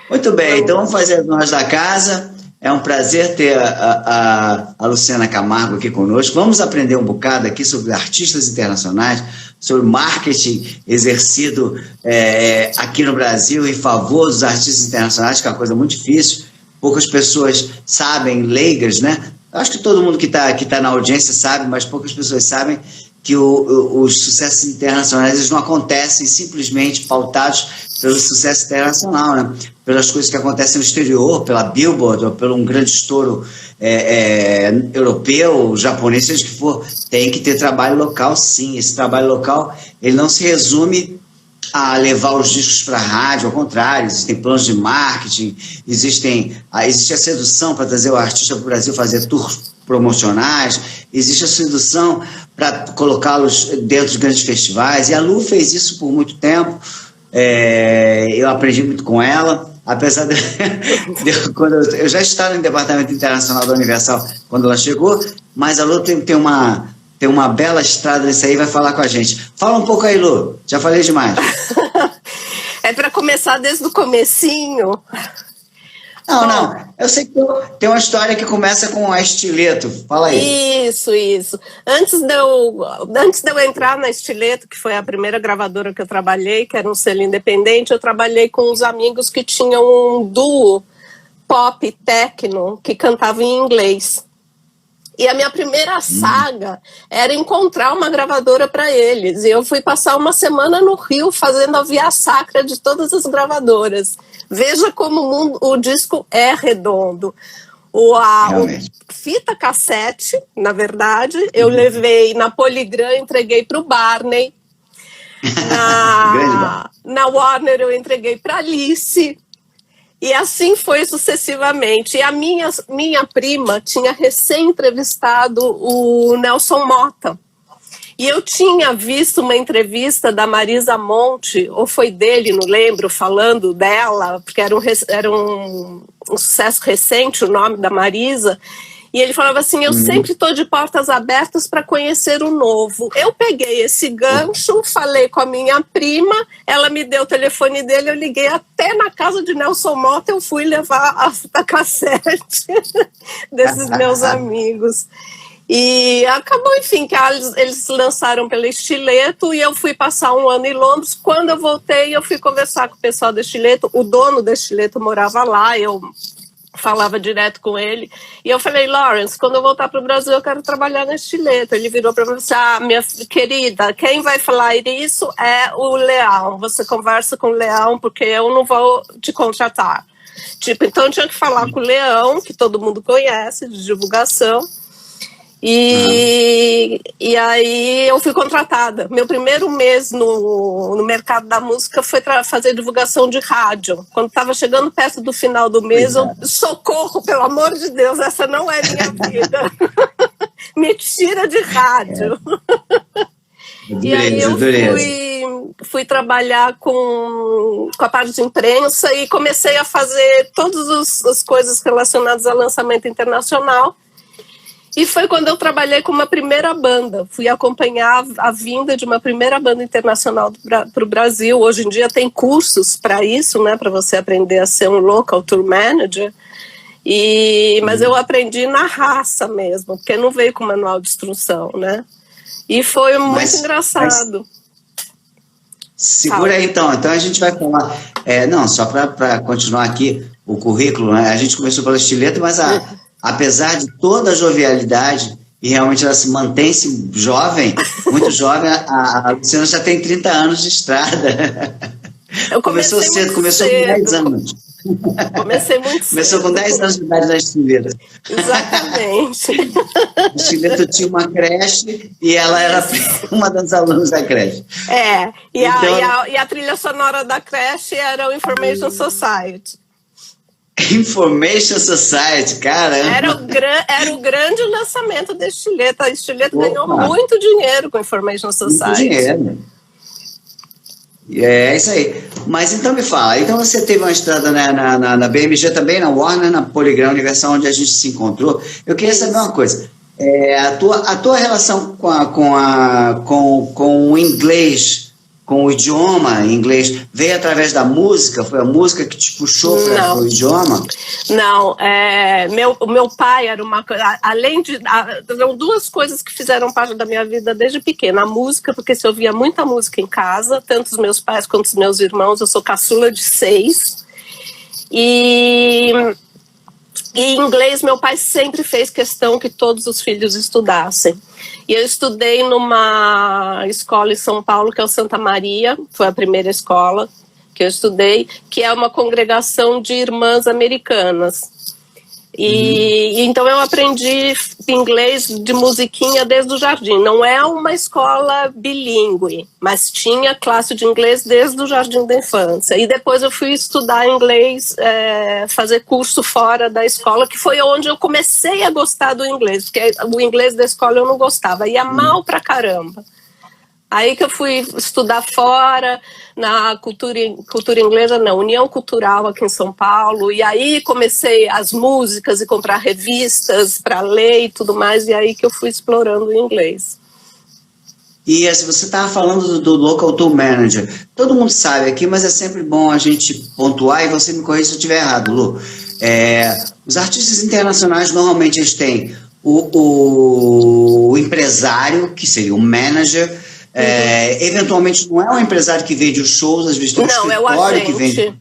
Muito bem, então vamos fazer as honras da casa. É um prazer ter a Luciana Camargo aqui conosco. Vamos aprender um bocado aqui sobre artistas internacionais, sobre marketing exercido aqui no Brasil em favor dos artistas internacionais, que é uma coisa muito difícil. Poucas pessoas sabem, leigas, né? Acho que todo mundo que tá na audiência sabe, mas poucas pessoas sabem que os sucessos internacionais eles não acontecem simplesmente pautados pelo sucesso internacional, né? Pelas coisas que acontecem no exterior, pela Billboard, ou pelo um grande estouro europeu, japonês, seja o que for. Tem que ter trabalho local, sim. Esse trabalho local ele não se resume a levar os discos para a rádio, ao contrário, existem planos de marketing, existe a sedução para trazer o artista para o Brasil fazer tours promocionais, existe a sedução para colocá-los dentro de grandes festivais, e a Lu fez isso por muito tempo, eu aprendi muito com ela, apesar de quando eu já estava no Departamento Internacional da Universal quando ela chegou, mas a Lu tem uma bela estrada nisso aí, vai falar com a gente. Fala um pouco aí, Lu. Já falei demais. É para começar desde o comecinho? Não. Eu sei que tem uma história que começa com a Estileto. Fala aí. Isso. Antes de eu entrar na Estileto, que foi a primeira gravadora que eu trabalhei, que era um selo independente, eu trabalhei com uns amigos que tinham um duo pop techno que cantava em inglês. E a minha primeira saga era encontrar uma gravadora para eles. E eu fui passar uma semana no Rio fazendo a via sacra de todas as gravadoras. Veja como o disco é redondo. O fita cassete, na verdade, eu levei na Polygram, entreguei para o Barney. Na Warner eu entreguei para Alice. E assim foi sucessivamente. E a minha prima tinha recém-entrevistado o Nelson Motta. E eu tinha visto uma entrevista da Marisa Monte, ou foi dele, não lembro, falando dela, porque era um sucesso recente, o nome da Marisa. E ele falava assim, eu sempre estou de portas abertas para conhecer o novo. Eu peguei esse gancho, falei com a minha prima, ela me deu o telefone dele, eu liguei até na casa de Nelson Motta, eu fui levar a fita cassete desses meus amigos. E acabou, enfim, que eles lançaram pela Estileto e eu fui passar um ano em Londres. Quando eu voltei, eu fui conversar com o pessoal da Estileto, o dono da Estileto morava lá, eu falava direto com ele, e eu falei, Lawrence, quando eu voltar para o Brasil eu quero trabalhar na Estileto. Ele virou para mim e disse, minha querida, quem vai falar isso é o Leão, você conversa com o Leão porque eu não vou te contratar. Então eu tinha que falar com o Leão, que todo mundo conhece, de divulgação, e aí eu fui contratada. Meu primeiro mês no mercado da música foi fazer divulgação de rádio. Quando estava chegando perto do final do mês, socorro, pelo amor de Deus, essa não é minha vida. Me tira de rádio. E aí eu fui trabalhar com a parte de imprensa e comecei a fazer todas as coisas relacionadas ao lançamento internacional. E foi quando eu trabalhei com uma primeira banda. Fui acompanhar a vinda de uma primeira banda internacional para o Brasil. Hoje em dia tem cursos para isso, né, para você aprender a ser um local tour manager. Mas eu aprendi na raça mesmo, porque não veio com manual de instrução, né? E foi muito engraçado. Segura aí então a gente vai falar. Só para continuar aqui o currículo, né? A gente começou pela Estileto, mas apesar de toda a jovialidade, e realmente ela se mantém-se jovem, muito jovem, a Luciana já tem 30 anos de estrada. Começou cedo, começou com 10 anos. Comecei muito cedo. Começou com 10 anos de idade na Estileto. Exatamente. A Estileto tinha uma creche e ela era uma das alunas da creche. E a trilha sonora da creche era o Information Society. Information Society, caramba. Era o grande lançamento da Estileto. A Estileto ganhou muito dinheiro com Information Society. Muito dinheiro. É isso aí. Mas então me fala, então você teve uma estrada na BMG também, na Warner, na Polygram Universal, onde a gente se encontrou. Eu queria saber uma coisa. A tua relação com o inglês com o idioma inglês? Veio através da música? Foi a música que te puxou para o idioma? Não, o meu pai era uma coisa, além de, eram duas coisas que fizeram parte da minha vida desde pequena, a música, porque se ouvia muita música em casa, tanto os meus pais quanto os meus irmãos, eu sou caçula de 6, e em inglês meu pai sempre fez questão que todos os filhos estudassem. E eu estudei numa escola em São Paulo, que é o Santa Maria, foi a primeira escola que eu estudei, que é uma congregação de irmãs americanas. E então eu aprendi inglês de musiquinha desde o jardim. Não é uma escola bilíngue, mas tinha classe de inglês desde o jardim da infância. E depois eu fui estudar inglês, fazer curso fora da escola, que foi onde eu comecei a gostar do inglês, porque o inglês da escola eu não gostava, ia mal pra caramba. Aí que eu fui estudar fora, na cultura inglesa, na União Cultural aqui em São Paulo, e aí comecei as músicas e comprar revistas para ler e tudo mais, e aí que eu fui explorando o inglês. E se você estava falando do Local Tour Manager, todo mundo sabe aqui, mas é sempre bom a gente pontuar, e você me corrige se eu estiver errado, Lu. Os artistas internacionais, normalmente, eles têm o empresário, que seria o manager. Eventualmente não é um empresário que vende os shows, às vezes tem um escritório que vende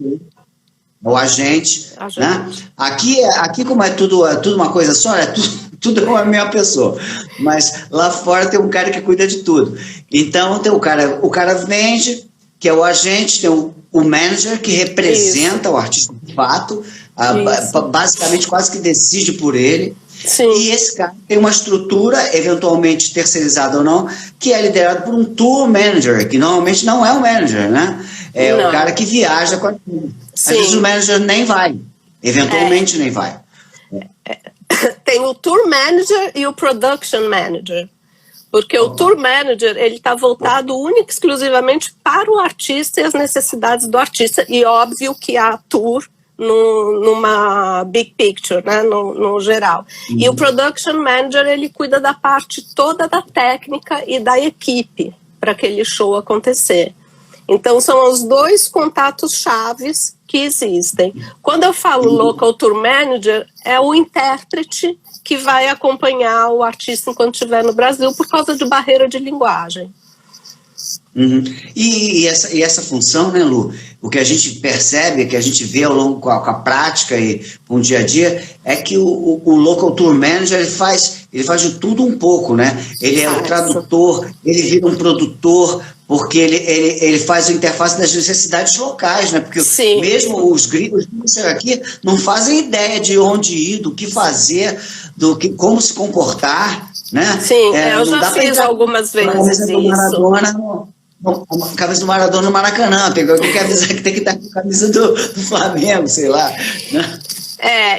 o agente, né? Aqui como é tudo uma coisa só, tudo é uma mesma pessoa, mas lá fora tem um cara que cuida de tudo. Então tem o cara vende, que é o agente, tem o manager que representa o artista de fato, basicamente quase que decide por ele. Sim. E esse cara tem uma estrutura, eventualmente terceirizada ou não, que é liderado por um tour manager, que normalmente não é um manager, né? É o cara que viaja com a gente. Às vezes o manager nem vai, eventualmente nem vai. Tem o tour manager e o production manager. Porque o tour manager, ele está voltado única e exclusivamente para o artista e as necessidades do artista. E óbvio que a tour numa big picture, né, no geral. E o production manager, ele cuida da parte toda da técnica e da equipe para aquele show acontecer. Então são os dois contatos chaves que existem. Quando eu falo local tour manager, é o intérprete que vai acompanhar o artista enquanto estiver no Brasil por causa de barreira de linguagem. E essa função, né, Lu, o que a gente percebe, que a gente vê ao longo com a prática e com o dia a dia, é que o local tour manager ele faz de tudo um pouco, né? Ele é o tradutor, ele vira um produtor, porque ele faz a interface das necessidades locais, né? Porque mesmo os gringos aqui não fazem ideia de onde ir, do que fazer, como se comportar, né? Sim, eu já fiz algumas vezes isso. A camisa do Maradona no Maracanã, pegou que quer avisar que tem que estar com a camisa do Flamengo, sei lá. Né?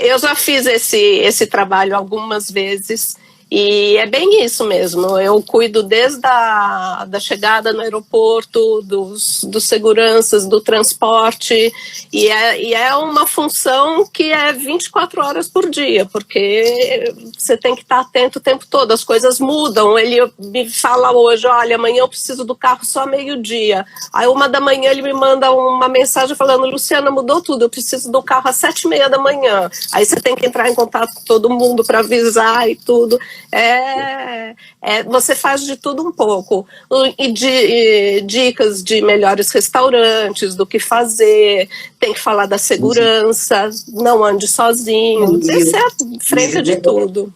Eu já fiz esse trabalho algumas vezes e é bem isso mesmo. Eu cuido desde da chegada no aeroporto, dos seguranças, do transporte e é uma função que é 24 horas por dia, porque você tem que estar atento o tempo todo, as coisas mudam. Ele me fala hoje, olha, amanhã eu preciso do carro só meio-dia. Aí 1h ele me manda uma mensagem falando, Luciana, mudou tudo, eu preciso do carro às 7h30 da manhã. Aí você tem que entrar em contato com todo mundo para avisar e tudo. Você faz de tudo um pouco. E dicas de melhores restaurantes, do que fazer, tem que falar da segurança, não ande sozinho, você é a frente de tudo.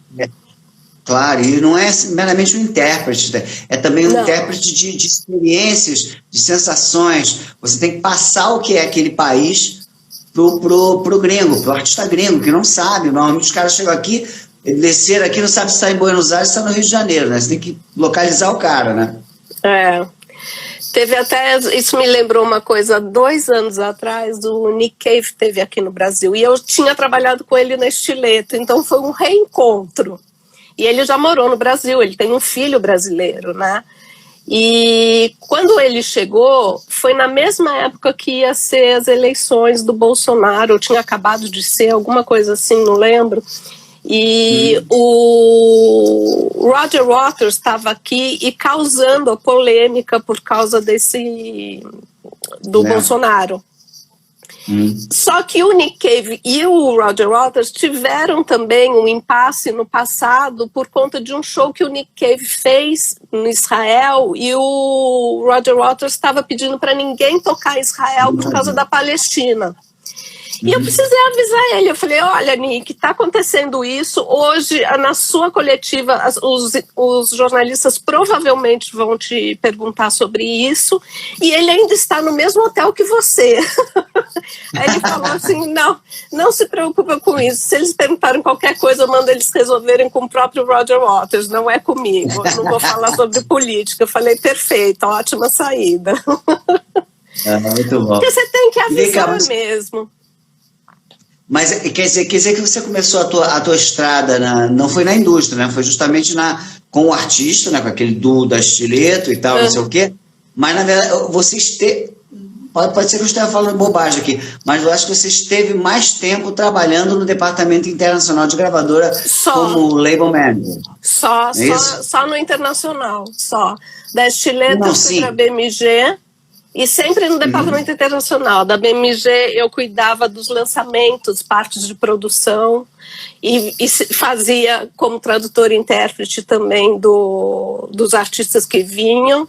Claro, e não é meramente um intérprete, é também um intérprete de experiências, de sensações. Você tem que passar o que é aquele país pro gringo, pro artista gringo, que não sabe. Normalmente os caras chegam aqui, desceram aqui, não sabe se está em Buenos Aires ou se está no Rio de Janeiro, né? Você tem que localizar o cara, né? Teve até, isso me lembrou uma coisa, 2 anos atrás, o Nick Cave esteve aqui no Brasil, e eu tinha trabalhado com ele na Estileto, então foi um reencontro. E ele já morou no Brasil, ele tem um filho brasileiro, né? E quando ele chegou, foi na mesma época que ia ser as eleições do Bolsonaro, ou tinha acabado de ser, alguma coisa assim, não lembro. E o Roger Waters estava aqui e causando a polêmica por causa do Bolsonaro. Só que o Nick Cave e o Roger Waters tiveram também um impasse no passado por conta de um show que o Nick Cave fez no Israel, e o Roger Waters estava pedindo para ninguém tocar Israel por causa da Palestina. E eu precisei avisar ele, eu falei, olha, Nick, está acontecendo isso, hoje na sua coletiva os jornalistas provavelmente vão te perguntar sobre isso, e ele ainda está no mesmo hotel que você. Aí ele falou assim, não se preocupa com isso, se eles perguntarem qualquer coisa, eu mando eles resolverem com o próprio Roger Waters, não é comigo, eu não vou falar sobre política. Eu falei, perfeito, ótima saída. Muito bom. Porque você tem que avisar mesmo. Mas quer dizer que você começou a tua estrada, não foi na indústria, né? Foi justamente com o artista, né? Com aquele duo da Estileto e tal, não sei o quê. Mas, na verdade, pode ser que eu esteja falando bobagem aqui, mas eu acho que você esteve mais tempo trabalhando no departamento internacional de gravadora como label manager. Só no internacional, só. Da Estileto eu fui para a BMG. E sempre no departamento internacional. Da BMG eu cuidava dos lançamentos, partes de produção, e fazia como tradutor e intérprete também dos artistas que vinham.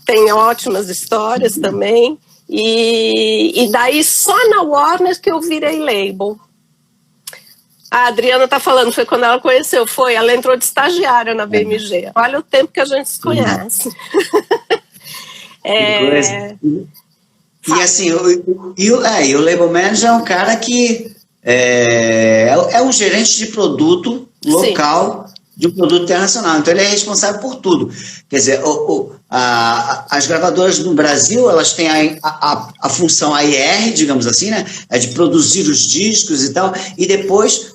Tem ótimas histórias também. E daí só na Warner que eu virei label. A Adriana está falando, foi quando ela conheceu, ela entrou de estagiária na BMG. Olha o tempo que a gente se conhece. E assim, o label manager é um cara que é um gerente de produto local, sim, de um produto internacional. Então ele é responsável por tudo. Quer dizer, as gravadoras no Brasil, elas têm a função AIR, digamos assim, né? É de produzir os discos e tal, e depois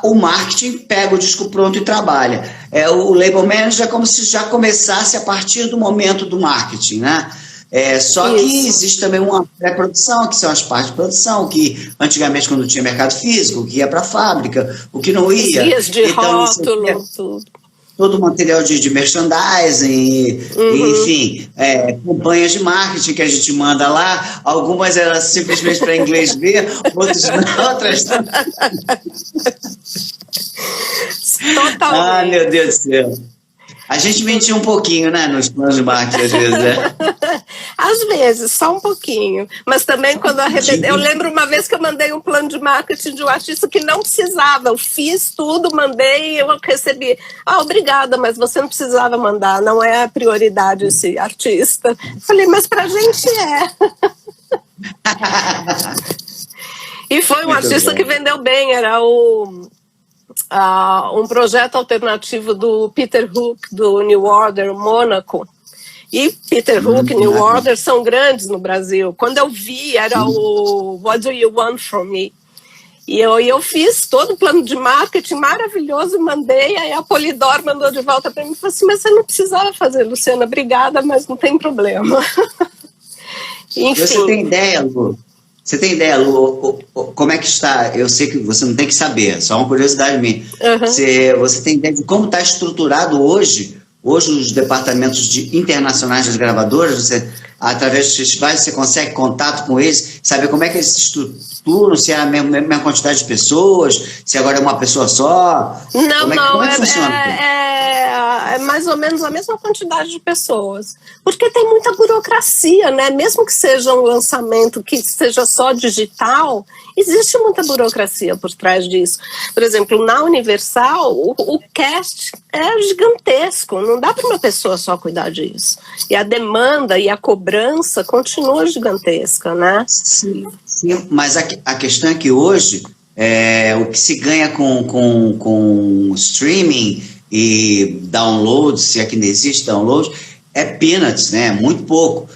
o marketing pega o disco pronto e trabalha. O label manager é como se já começasse a partir do momento do marketing, né? Só que existe também uma pré-produção, que são as partes de produção, que antigamente, quando tinha mercado físico, o que ia para a fábrica, o que não ia. Dias de então, rótulo, tudo. Todo o material de merchandising, enfim, campanhas de marketing que a gente manda lá, algumas eram simplesmente para inglês ver, outras Totalmente. Ah, meu Deus do céu. A gente mentiu um pouquinho, né, nos planos de marketing, às vezes, né? Às vezes, só um pouquinho. Mas também quando eu lembro uma vez que eu mandei um plano de marketing de um artista que não precisava. Eu fiz tudo, mandei e eu recebi. Obrigada, mas você não precisava mandar, não é a prioridade esse artista. Falei, mas pra gente é. E foi um artista que vendeu bem, era um projeto alternativo do Peter Hook, do New Order, Mônaco. E Peter Hook e New Order são grandes no Brasil. Quando eu vi, era o What Do You Want From Me? E eu fiz todo o plano de marketing maravilhoso, mandei, aí a Polydor mandou de volta para mim e falou assim, mas você não precisava fazer, Luciana, obrigada, mas não tem problema. Enfim. Você tem ideia, Lu? Você tem ideia, Lu, como é que está? Eu sei que você não tem que saber, só uma curiosidade minha. Você tem ideia de como está estruturado hoje os departamentos internacionais das gravadoras? Você, através dos festivais, você consegue contato com eles, saber como é que eles se estruturam, se é a mesma quantidade de pessoas, se agora é uma pessoa só? Como é que funciona? É mais ou menos a mesma quantidade de pessoas, porque tem muita burocracia, né? Mesmo que seja um lançamento que seja só digital, existe muita burocracia por trás disso. Por exemplo, na Universal, o cast é gigantesco, não dá para uma pessoa só cuidar disso. E a demanda e a cobrança continua gigantesca, né? Sim, mas a questão é que hoje, o que se ganha com streaming e download, se é que não existe download, é peanuts, né? Muito pouco.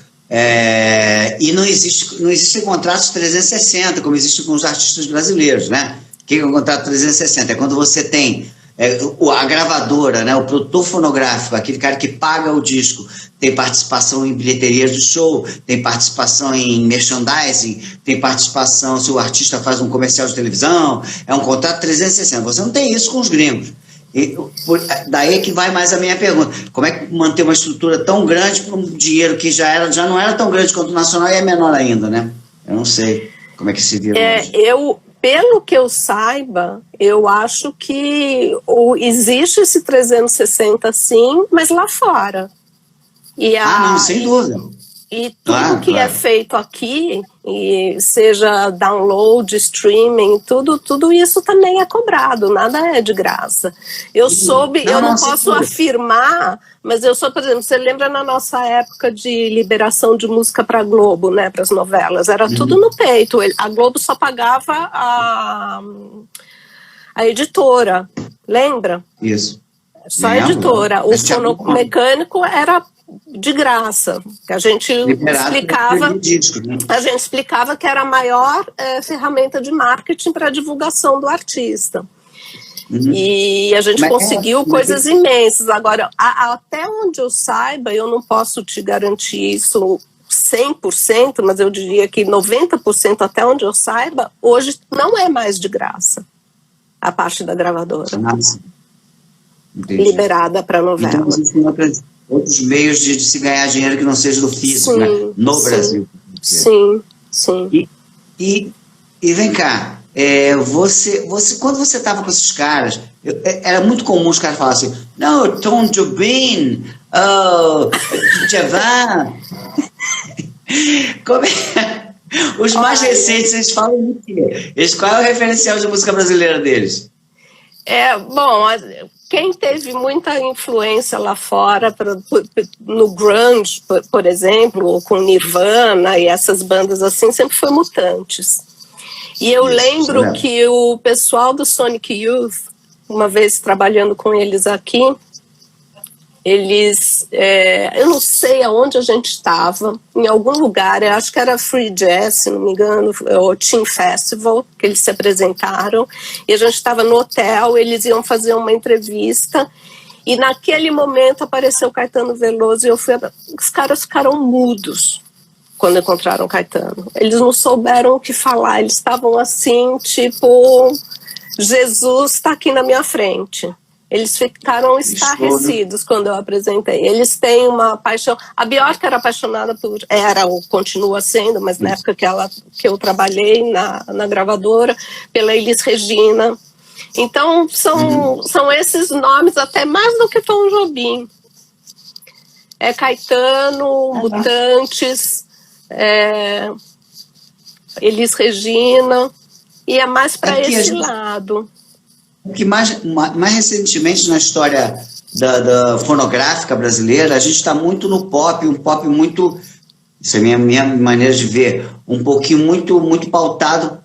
E não existe contratos 360, como existe com os artistas brasileiros, né? O que é um contrato 360? É quando você tem A gravadora, né, o produtor fonográfico, aquele cara que paga o disco, tem participação em bilheterias do show, tem participação em merchandising, tem participação se o artista faz um comercial de televisão, é um contrato 360. Você não tem isso com os gringos. Daí é que vai mais a minha pergunta. Como é que manter uma estrutura tão grande para um dinheiro que já não era tão grande quanto o nacional e é menor ainda, né? Eu não sei como é que se vira hoje. Pelo que eu saiba, eu acho que existe esse 360 sim, mas lá fora. Não, sem dúvida. E tudo que é feito aqui, e seja download, streaming, tudo isso também é cobrado, nada é de graça. Eu não posso afirmar, mas eu sou, por exemplo, você lembra na nossa época de liberação de música para a Globo, né, para as novelas, era tudo no peito, a Globo só pagava a editora, lembra? Isso. Só a editora, o fonomecânico era de graça, que a gente explicava que era a maior ferramenta de marketing para a divulgação do artista. E a gente conseguiu coisas imensas. Agora, até onde eu saiba, eu não posso te garantir isso 100%, mas eu diria que 90% até onde eu saiba, hoje não é mais de graça a parte da gravadora. Nossa. Liberada para novela. Então, existem outros meios de se ganhar dinheiro que não seja do físico, sim, né? No Brasil. Sim. E vem cá, quando você estava com esses caras, era muito comum os caras falarem assim, não, Tom Jobim, Djavan. Como é? Os mais recentes, eles falam do quê? Qual é o referencial de música brasileira deles? Quem teve muita influência lá fora, no grunge, por exemplo, ou com Nirvana e essas bandas assim, sempre foi Mutantes. E eu lembro que o pessoal do Sonic Youth, uma vez trabalhando com eles aqui, eu não sei aonde a gente estava, em algum lugar, eu acho que era Free Jazz, se não me engano, ou Teen Festival, que eles se apresentaram, e a gente estava no hotel, eles iam fazer uma entrevista, e naquele momento apareceu Caetano Veloso, e os caras ficaram mudos quando encontraram Caetano. Eles não souberam o que falar, eles estavam assim, tipo, Jesus está aqui na minha frente. Eles ficaram estarrecidos quando eu apresentei. Eles têm uma paixão. A Bjork era apaixonada ou continua sendo, mas na época que eu trabalhei na gravadora, pela Elis Regina. Então, são esses nomes, até mais do que Tom Jobim. Caetano, Mutantes, Elis Regina, e é mais para esse lado. Que mais recentemente na história da fonográfica brasileira, a gente está muito no pop, um pop muito, isso é a minha maneira de ver, um pouquinho muito pautado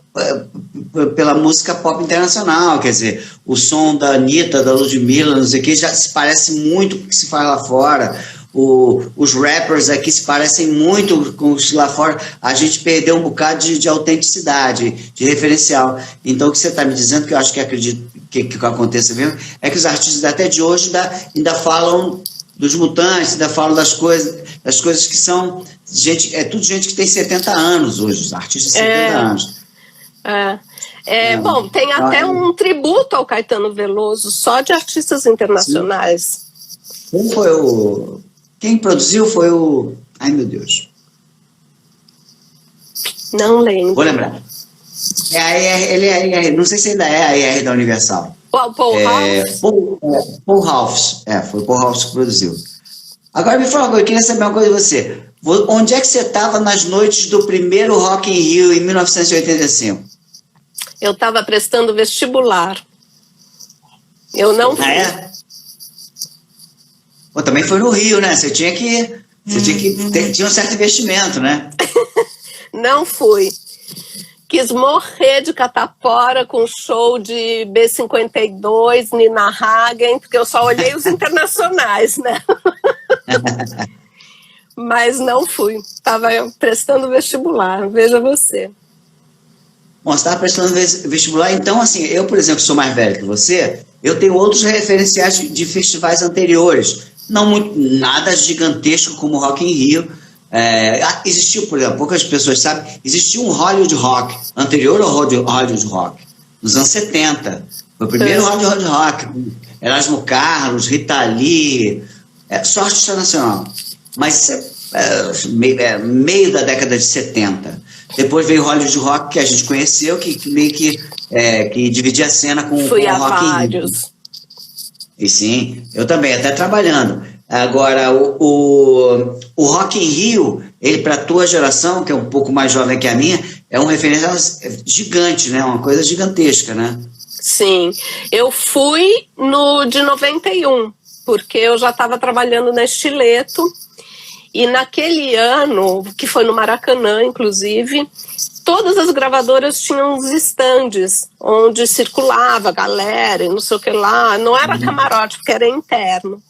pela música pop internacional, quer dizer, o som da Anitta, da Ludmilla, não sei o que, já se parece muito com o que se faz lá fora. Os rappers aqui se parecem muito com os lá fora. A gente perdeu um bocado de autenticidade, de referencial. Então o que você está me dizendo, que eu acho que acredito que aconteça mesmo, é que os artistas até de hoje ainda falam dos Mutantes, ainda falam das coisas que são tudo gente que tem 70 anos hoje, os artistas de 70 anos. Bom, tem até um tributo ao Caetano Veloso, só de artistas internacionais. Quem produziu foi o... Ai, meu Deus. Não lembro. Vou lembrar. Ele é a AR, não sei se ainda é a AR da Universal. Paul House? Paul House. Foi o Paul House que produziu. Agora me fala uma coisa, eu queria saber uma coisa de você. Onde é que você estava nas noites do primeiro Rock in Rio em 1985? Eu estava prestando vestibular. Eu não fui. Também foi no Rio, né? Você tinha que tinha um certo investimento, né? Não fui. Quis morrer de catapora com o show de B52, Nina Hagen, porque eu só olhei os internacionais, né? Mas não fui. Estava prestando vestibular, veja você. Bom, você estava prestando vestibular, então, assim, eu, por exemplo, sou mais velho que você, Eu tenho outros referenciais de festivais anteriores, não muito, nada gigantesco como o Rock in Rio. Existiu, por exemplo, poucas pessoas sabem, existiu um Hollywood Rock anterior ao Hollywood Rock, nos anos 70. Foi o primeiro Hollywood Rock, Erasmo Carlos, Rita Lee, só artista nacional. Mas meio da década de 70. Depois veio o Hollywood Rock, que a gente conheceu, que meio que dividia a cena com o Rock in Rio. E sim, eu também, até trabalhando. Agora, o Rock in Rio, ele para a tua geração, que é um pouco mais jovem que a minha, é um referencial gigante, né? Uma coisa gigantesca, né? Sim, eu fui no de 91, porque eu já estava trabalhando na Estileto, e naquele ano, que foi no Maracanã, inclusive, todas as gravadoras tinham uns estandes onde circulava a galera e não sei o que lá. Não era camarote, porque era interno.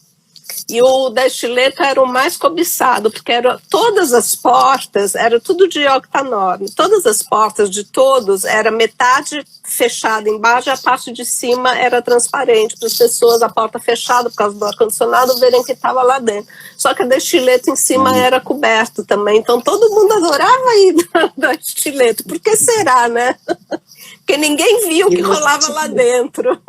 E o da Estileto era o mais cobiçado, porque todas as portas, era tudo de octanorme, todas as portas de todos, era metade fechada embaixo e a parte de cima era transparente, para as pessoas, a porta fechada por causa do ar-condicionado, verem que estava lá dentro. Só que a da Estileto em cima era coberto também, então todo mundo adorava ir da Estileto. Por que será, né? Porque ninguém viu o que rolava lá dentro.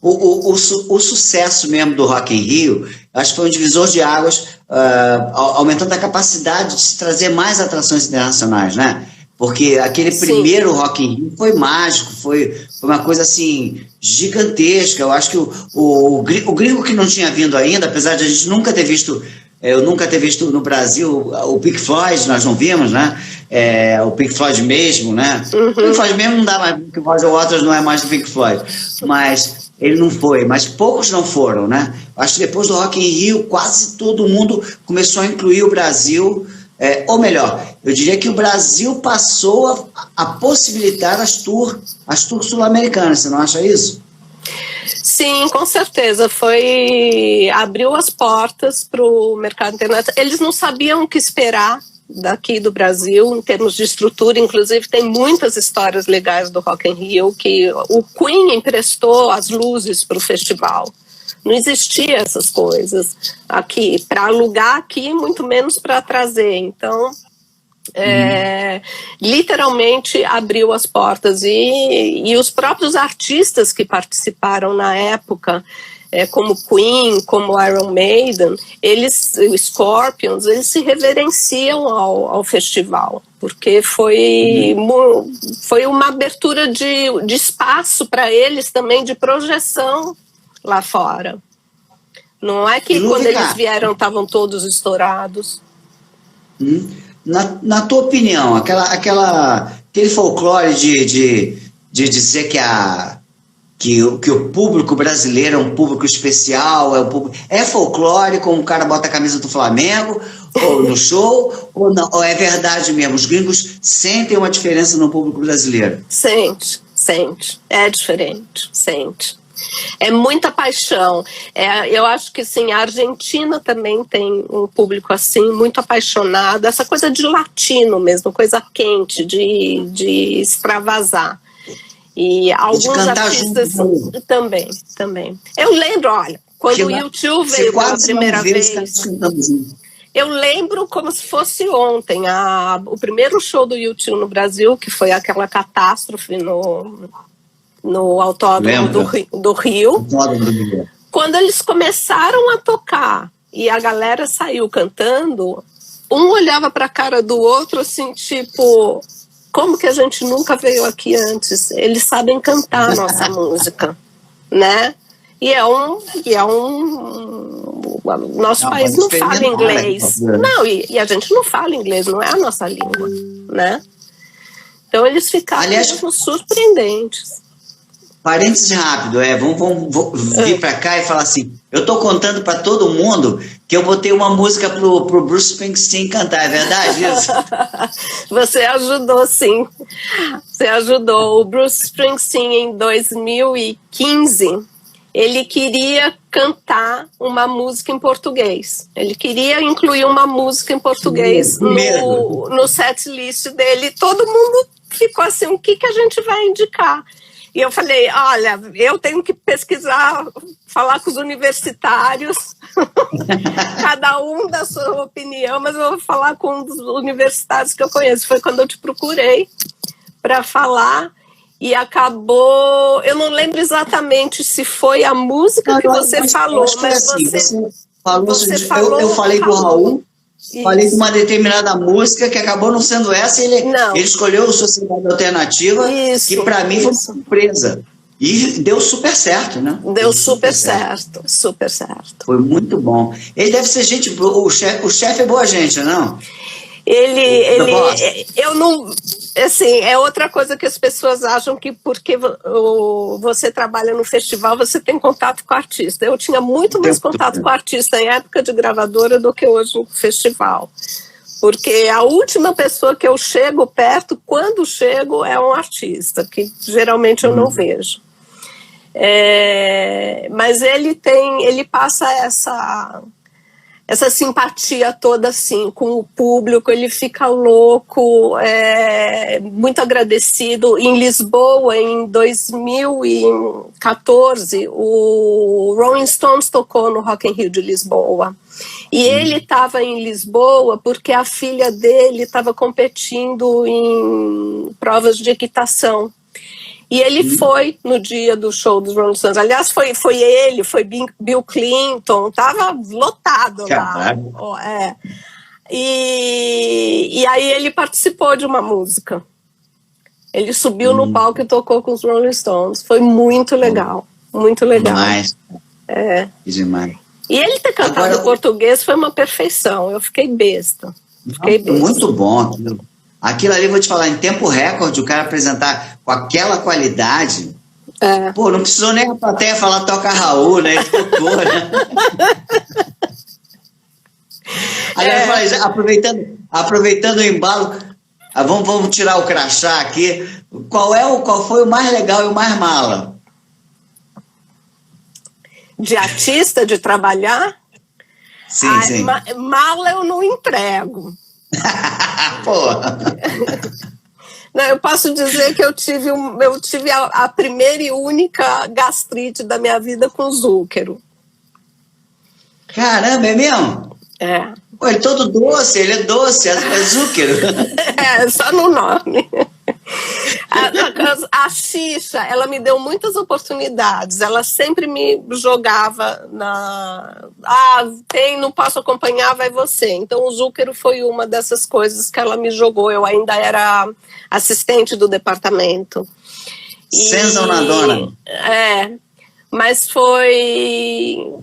O sucesso mesmo do Rock in Rio, acho que foi um divisor de águas, aumentando a capacidade de se trazer mais atrações internacionais, né? Porque aquele primeiro Rock in Rio foi mágico, foi uma coisa assim gigantesca. Eu acho que o gringo que não tinha vindo ainda, apesar de a gente nunca ter visto, eu nunca ter visto no Brasil o Pink Floyd, nós não vimos, né? O Pink Floyd mesmo, né? O Pink Floyd mesmo não dá mais, porque o Roger Waters não é mais do Pink Floyd, mas ele não foi, mas poucos não foram, né? Acho que depois do Rock in Rio, quase todo mundo começou a incluir o Brasil, ou melhor, eu diria que o Brasil passou a possibilitar as tours sul-americanas, você não acha isso? Sim, com certeza, abriu as portas para o mercado internacional. Eles não sabiam o que esperar daqui do Brasil, em termos de estrutura. Inclusive tem muitas histórias legais do Rock in Rio, que o Queen emprestou as luzes para o festival. Não existia essas coisas aqui, para alugar aqui, muito menos para trazer. Então, literalmente abriu as portas, e os próprios artistas que participaram na época, como Queen, como Iron Maiden, o Scorpions, eles se reverenciam ao festival, porque foi uma abertura de espaço para eles também, de projeção lá fora. Não é que quando eles vieram estavam todos estourados. Na tua opinião, aquele folclore de dizer que o público brasileiro é um público especial, é folclore, como o cara bota a camisa do Flamengo ou no show, ou não, ou é verdade mesmo? Os gringos sentem uma diferença no público brasileiro? Sente, é diferente, sente. É muita paixão. Eu acho que sim, a Argentina também tem um público assim, muito apaixonado, essa coisa de latino mesmo, coisa quente, de extravasar. E alguns artistas também. Eu lembro, olha, quando o U2 veio pela primeira vez, eu lembro como se fosse ontem, o primeiro show do U2 no Brasil, que foi aquela catástrofe no Autódromo do Rio, quando eles começaram a tocar e a galera saiu cantando, um olhava para a cara do outro assim, tipo, como que a gente nunca veio aqui antes? Eles sabem cantar a nossa música, né? Nosso país não fala inglês. Não, e a gente não fala inglês, não é a nossa língua, né? Então eles ficaram mesmo surpreendentes. Parênteses rápido, vamos vir para cá e falar assim, eu estou contando para todo mundo que eu botei uma música pro Bruce Springsteen cantar, é verdade isso? Você ajudou, sim. Você ajudou. O Bruce Springsteen, em 2015, ele queria cantar uma música em português. Ele queria incluir uma música em português no set list dele. Todo mundo ficou assim, o que a gente vai indicar? E eu falei, olha, eu tenho que pesquisar, falar com os universitários, cada um da sua opinião, mas eu vou falar com os universitários que eu conheço. Foi quando eu te procurei para falar e acabou... Eu não lembro exatamente se foi a música que você falou, mas assim, você falou... Eu falei do Raul, falei de uma determinada música que acabou não sendo essa, ele escolheu Sociedade Alternativa, que para mim foi uma surpresa. E deu super certo, né? Deu super certo, super certo. Foi muito bom. Ele deve ser gente boa, o chefe é boa gente, não? Eu não... Assim, é outra coisa que as pessoas acham que porque você trabalha no festival, você tem contato com o artista. Eu tinha muito mais contato com o artista em época de gravadora do que hoje no festival. Porque a última pessoa que eu chego perto, quando chego, é um artista, que geralmente eu não vejo. Mas ele passa essa simpatia toda assim com o público, ele fica louco, muito agradecido. Em Lisboa, em 2014, o Rolling Stones tocou no Rock in Rio de Lisboa. E ele estava em Lisboa porque a filha dele estava competindo em provas de equitação. E ele foi no dia do show dos Rolling Stones. Aliás, foi ele, foi Bill Clinton, estava lotado lá. E aí ele participou de uma música. Ele subiu no palco e tocou com os Rolling Stones. Foi muito legal, muito legal. Demais. Demais. E ele ter cantado em português foi uma perfeição. Eu fiquei besta. Muito bom aquilo. Aquilo ali, vou te falar, em tempo recorde, o cara apresentar com aquela qualidade. Pô, não precisou nem a plateia falar toca Raul, né? Ele tocou, né? Aliás, aproveitando o embalo, vamos tirar o crachá aqui. Qual foi o mais legal e o mais mala? De artista, de trabalhar? Sim. Mala eu não entrego. Porra. Não, eu posso dizer que eu tive a primeira e única gastrite da minha vida com Zúquero. Caramba, é mesmo? Pô, ele é todo doce, ele é doce, é Zúquero. Só no nome. A Xixa, ela me deu muitas oportunidades. Ela sempre me jogava não posso acompanhar, vai você. Então o Zúquero foi uma dessas coisas que ela me jogou. Eu ainda era assistente do departamento. Senzão na dona. Mas foi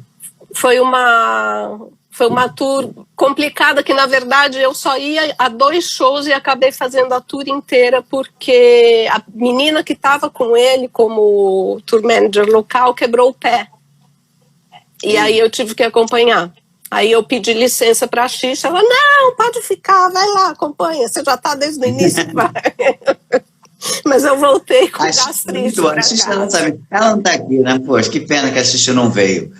uma tour complicada, que na verdade eu só ia a 2 shows e acabei fazendo a tour inteira porque a menina que estava com ele como tour manager local quebrou o pé. E aí eu tive que acompanhar. Aí eu pedi licença para a Xixa, ela, não, pode ficar, vai lá, acompanha, você já está desde o início, vai. Mas eu voltei com gastrite para casa. Ela não está aqui, né? Poxa, que pena que a Xixa não veio.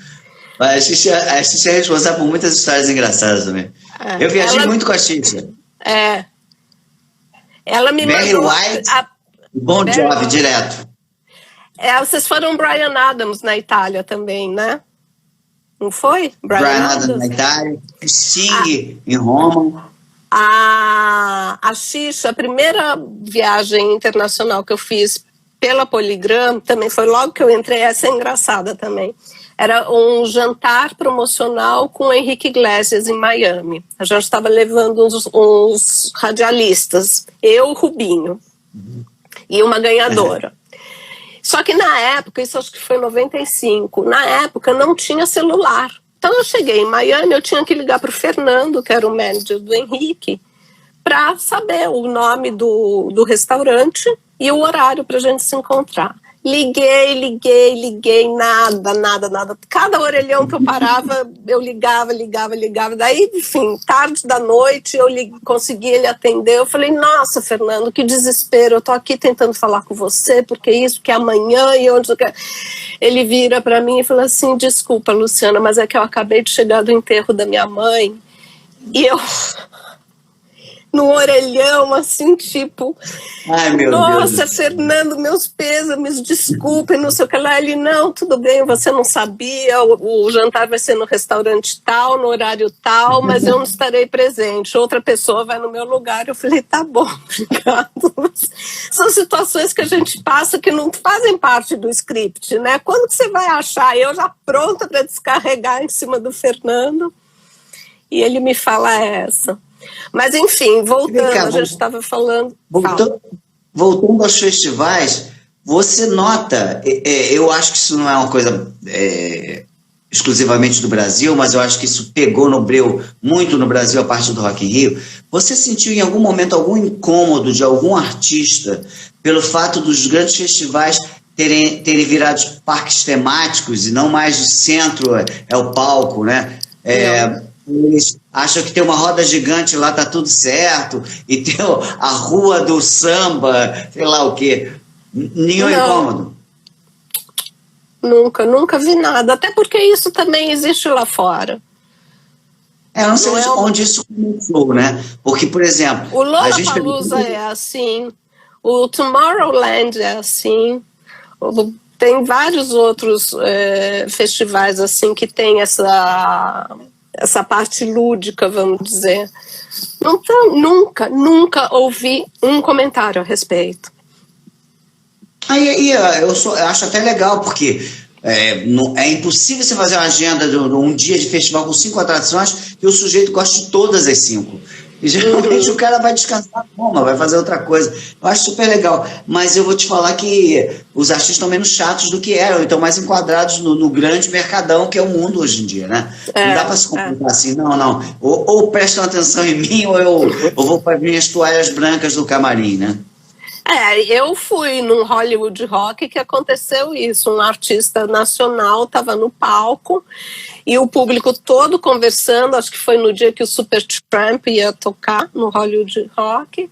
A Xixa é responsável por muitas histórias engraçadas também. Eu viajei muito com a Xixa. Ela me Barry mandou... White, Bon Jovi, direto. Vocês foram Bryan Adams na Itália também, né? Não foi? Bryan Adams na Itália, Sting em Roma. A Xixa, a primeira viagem internacional que eu fiz pela Polygram, também foi logo que eu entrei, essa é engraçada também. Era um jantar promocional com o Henrique Iglesias em Miami. A gente estava levando uns radialistas, eu, o Rubinho, e uma ganhadora. Só que na época, isso acho que foi em 95, na época não tinha celular. Então eu cheguei em Miami, eu tinha que ligar para o Fernando, que era o manager do Henrique, para saber o nome do restaurante e o horário para a gente se encontrar. Liguei, nada. Cada orelhão que eu parava, eu ligava. Daí, enfim, tarde da noite, eu consegui ele atender. Eu falei, nossa, Fernando, que desespero. Eu tô aqui tentando falar com você, porque isso, que amanhã e onde... Ele vira para mim e fala assim, desculpa, Luciana, mas é que eu acabei de chegar do enterro da minha mãe e eu no orelhão, assim, tipo, ai, meu nossa, Deus. Fernando, meus pêsames, desculpe, não sei o que lá. Ele, não, tudo bem, você não sabia, o jantar vai ser no restaurante tal, no horário tal, mas eu não estarei presente, outra pessoa vai no meu lugar. Eu falei, tá bom, obrigado. São situações que a gente passa que não fazem parte do script, né? Quando que você vai achar eu já pronta para descarregar em cima do Fernando? E ele me fala essa. Mas, enfim, voltando, a gente estava falando... Voltando aos festivais, você nota, eu acho que isso não é uma coisa exclusivamente do Brasil, mas eu acho que isso pegou no breu muito no Brasil a partir do Rock in Rio. Você sentiu em algum momento algum incômodo de algum artista pelo fato dos grandes festivais terem virado parques temáticos e não mais o centro é o palco, né? Eles acham que tem uma roda gigante lá, tá tudo certo, e tem a rua do samba, sei lá o quê. Nenhum incômodo? Nunca vi nada, até porque isso também existe lá fora. Eu não sei onde isso começou, né? Porque, por exemplo... O Lollapalooza é assim, o Tomorrowland é assim, tem vários outros festivais assim que tem essa parte lúdica, vamos dizer. Então, nunca ouvi um comentário a respeito. Eu acho até legal, porque é impossível você fazer uma agenda de um dia de festival com 5 atrações e o sujeito goste de todas as 5. E geralmente o cara vai descansar, vai fazer outra coisa. Eu acho super legal. Mas eu vou te falar que os artistas estão menos chatos do que eram, estão mais enquadrados no grande mercadão que é o mundo hoje em dia, né? Não dá para se complicar assim, não. Ou prestam atenção em mim, ou eu vou para as minhas toalhas brancas do camarim, né? Eu fui num Hollywood Rock que aconteceu isso. Um artista nacional estava no palco e o público todo conversando. Acho que foi no dia que o Supertramp ia tocar no Hollywood Rock.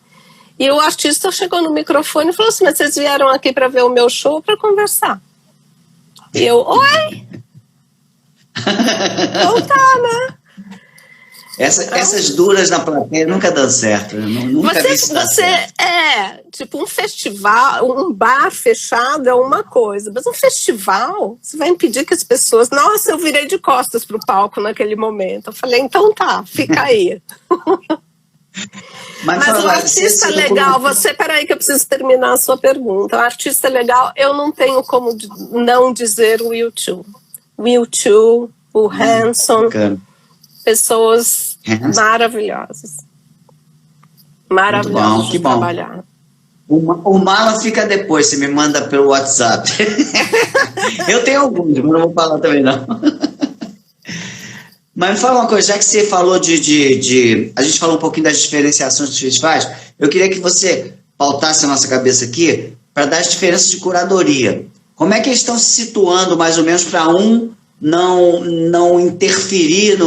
E o artista chegou no microfone e falou assim: mas vocês vieram aqui para ver o meu show ou para conversar? E eu, oi? Então tá, né? Essas duras na plateia nunca dão certo. Nunca vi isso dar certo. Tipo um festival, um bar fechado é uma coisa, mas um festival, você vai impedir que as pessoas... Nossa, eu virei de costas pro palco naquele momento. Eu falei, então tá, fica aí. Mas o artista legal, peraí que eu preciso terminar a sua pergunta. O artista legal, eu não tenho como não dizer o U2. O U2, o Hanson... Pessoas maravilhosas. Maravilhosas de trabalhar. O Mala fica depois, você me manda pelo WhatsApp. Eu tenho alguns, mas não vou falar também não. Mas me fala uma coisa, já que você falou a gente falou um pouquinho das diferenciações dos festivais, eu queria que você pautasse a nossa cabeça aqui para dar as diferenças de curadoria. Como é que eles estão se situando mais ou menos para não interferir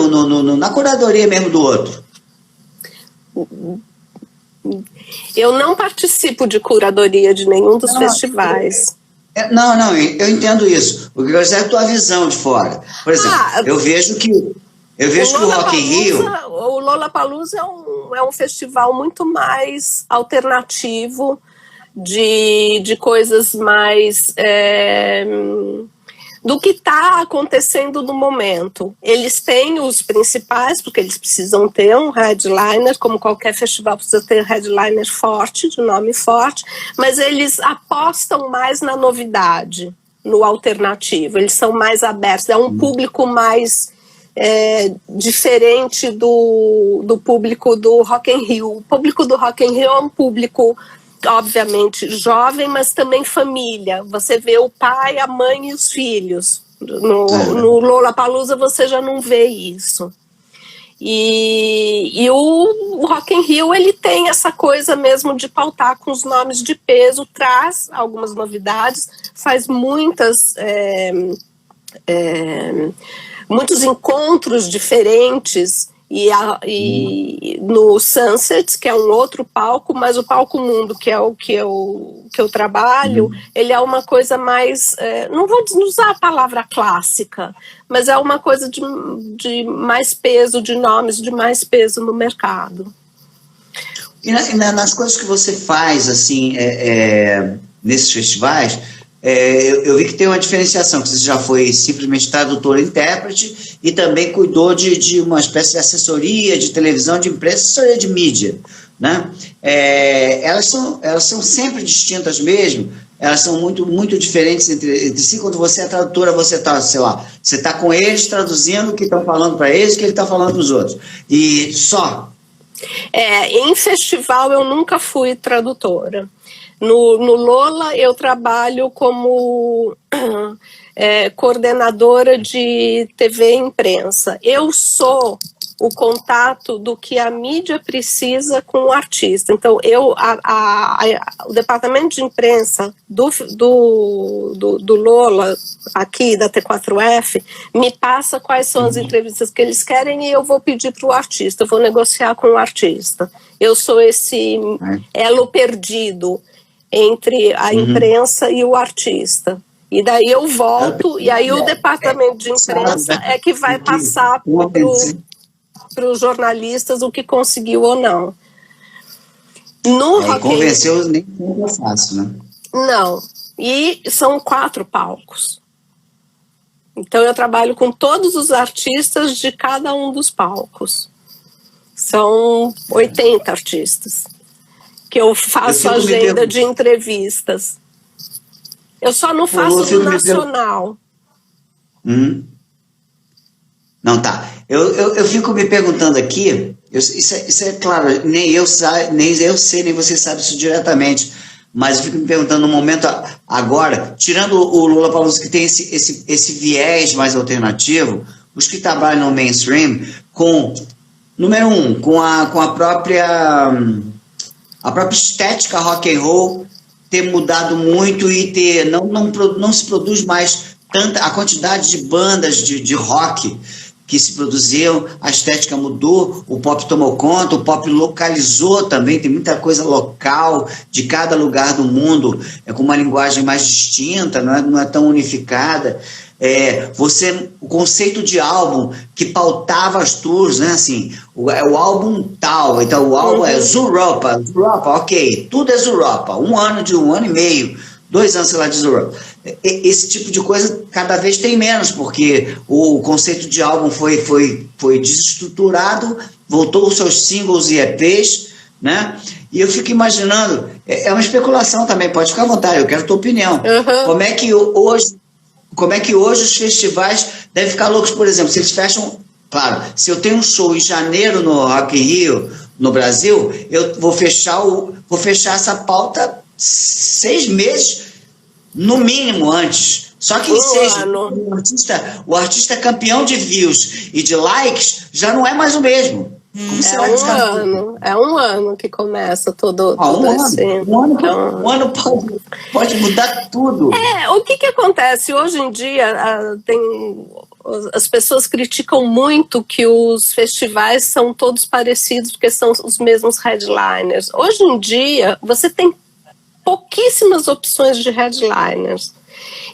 na curadoria mesmo do outro? Eu não participo de curadoria de nenhum dos festivais. Não, eu entendo isso. O que eu quero é a tua visão de fora. Por exemplo, eu vejo que o Rock in Rio... O Lollapalooza é um festival muito mais alternativo, de coisas mais... do que está acontecendo no momento. Eles têm os principais, porque eles precisam ter um headliner, como qualquer festival precisa ter headliner forte, de nome forte, mas eles apostam mais na novidade, no alternativo, eles são mais abertos, é um público mais diferente do público do Rock in Rio. O público do Rock in Rio é um público... obviamente jovem, mas também família. Você vê o pai, a mãe e os filhos. No Lollapalooza você já não vê isso. E o Rock in Rio, ele tem essa coisa mesmo de pautar com os nomes de peso, traz algumas novidades, faz muitos encontros diferentes. E no Sunset, que é um outro palco, mas o Palco Mundo, que é o que eu trabalho, ele é uma coisa mais, não vou usar a palavra clássica, mas é uma coisa de mais peso, de nomes de mais peso no mercado. E nas coisas que você faz, assim, nesses festivais, eu vi que tem uma diferenciação, que você já foi simplesmente tradutor e intérprete e também cuidou de uma espécie de assessoria de televisão, de imprensa, assessoria de mídia, né? Elas são sempre distintas mesmo, elas são muito, muito diferentes entre si. Quando você é tradutora, você está, sei lá, você está com eles traduzindo o que estão falando para eles, o que ele está falando para os outros. E só. Em festival eu nunca fui tradutora. No Lola eu trabalho como coordenadora de TV e imprensa. Eu sou o contato do que a mídia precisa com o artista. Então, o departamento de imprensa do Lola, aqui da T4F, me passa quais são as entrevistas que eles querem e eu vou pedir para o artista, eu vou negociar com o artista. Eu sou esse elo perdido entre a imprensa e o artista. E daí eu volto, e aí o departamento de imprensa é que vai passar para os jornalistas o que conseguiu ou não. Convenceu nem sempre é fácil, né? Não. E são 4 palcos. Então eu trabalho com todos os artistas de cada um dos palcos. São 80 artistas que eu faço agenda de entrevistas. Eu só não faço do nacional. Não, tá. Eu fico me perguntando aqui, isso é claro, nem eu sei, nem você sabe isso diretamente, mas eu fico me perguntando no momento agora, tirando o Lollapalooza que tem esse viés mais alternativo, os que trabalham no mainstream, número 1, com a própria estética rock and roll ter mudado muito e não se produz mais tanta a quantidade de bandas de rock que se produziam, a estética mudou, o pop tomou conta, o pop localizou também, tem muita coisa local de cada lugar do mundo, com uma linguagem mais distinta, não é tão unificada. O conceito de álbum que pautava as tours, né, assim, o álbum tal, então o álbum é Zuropa, ok, tudo é Zuropa, um ano e meio, 2 anos, sei lá, de Zuropa. Esse tipo de coisa cada vez tem menos, porque o conceito de álbum foi desestruturado, voltou os seus singles e EPs, né? E eu fico imaginando, é uma especulação também, pode ficar à vontade, eu quero a tua opinião. Como é que hoje os festivais devem ficar loucos, por exemplo, se eles fecham. Claro, se eu tenho um show em janeiro no Rock in Rio, no Brasil, eu vou fechar essa pauta 6 meses, no mínimo, antes. Só que o artista campeão de views e de likes já não é mais o mesmo. É um ano que começa todo assim. Um ano pode mudar tudo. O que acontece? Hoje em dia, as pessoas criticam muito que os festivais são todos parecidos porque são os mesmos headliners. Hoje em dia, você tem pouquíssimas opções de headliners.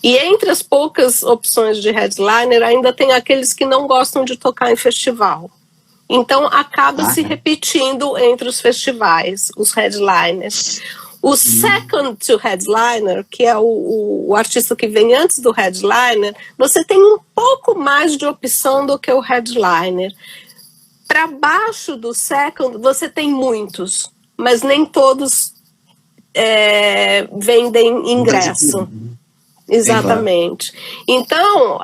E entre as poucas opções de headliner, ainda tem aqueles que não gostam de tocar em festival. Então, acaba se repetindo entre os festivais, os headliners. O second to headliner, que é o artista que vem antes do headliner, você tem um pouco mais de opção do que o headliner. Para baixo do second, você tem muitos, mas nem todos vendem ingresso. Exatamente. Então,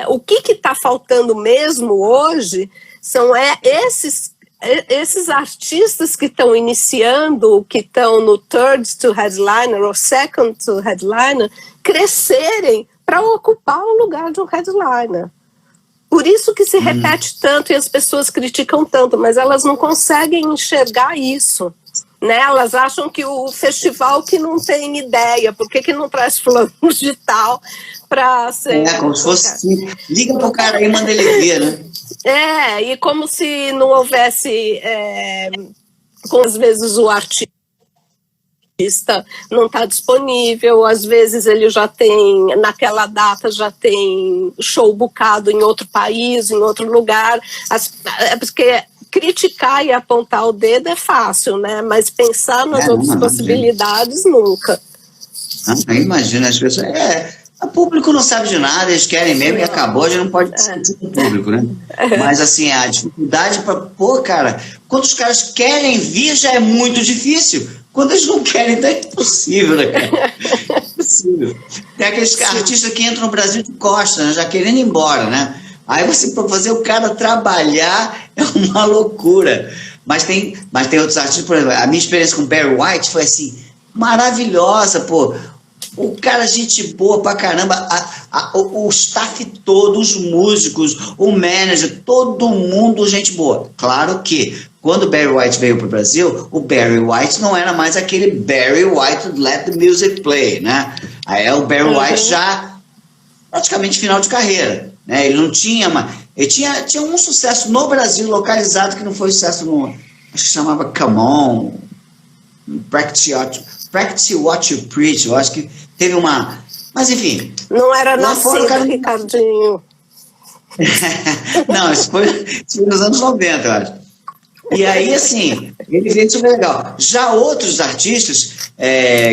o que está faltando mesmo hoje são esses artistas que estão iniciando, que estão no third to headliner ou second to headliner, crescerem para ocupar o lugar de um headliner. Por isso que se repete tanto e as pessoas criticam tanto, mas elas não conseguem enxergar isso. Né? Elas acham que o festival que não tem ideia, por que não traz fulano de tal para ser... como se fosse... Liga pro cara aí e manda ele ver, né? E como se não houvesse... como às vezes o artista não está disponível, às vezes ele já tem, naquela data já tem show bucado em outro país, em outro lugar, porque criticar e apontar o dedo é fácil, né? Mas pensar nas outras possibilidades, nunca. Imagina, as pessoas... O público não sabe de nada, eles querem mesmo e acabou, a gente não pode discutir com o público, né? Mas, assim, a dificuldade para... Pô, cara, quando os caras querem vir, já é muito difícil. Quando eles não querem, então é impossível, né, cara? Impossível. Tem aqueles artistas que entram no Brasil de costas, né, já querendo ir embora, né? Aí você, para fazer o cara trabalhar, é uma loucura. Mas tem outros artistas, por exemplo, a minha experiência com o Barry White foi, assim, maravilhosa, pô. O cara, gente boa pra caramba, o staff todo, os músicos, o manager, todo mundo gente boa. Claro que, quando o Barry White veio pro Brasil, o Barry White não era mais aquele Barry White let the music play, né? Aí é o Barry White já praticamente final de carreira, né? Ele não tinha, ele tinha um sucesso no Brasil localizado que não foi sucesso no, acho que chamava Come On, Practice What You Preach, eu acho que teve uma... Mas, enfim... Não era nascido, cara... Ricardinho. Não, isso foi nos anos 90, eu acho. E aí, assim, ele veio super legal. Já outros artistas,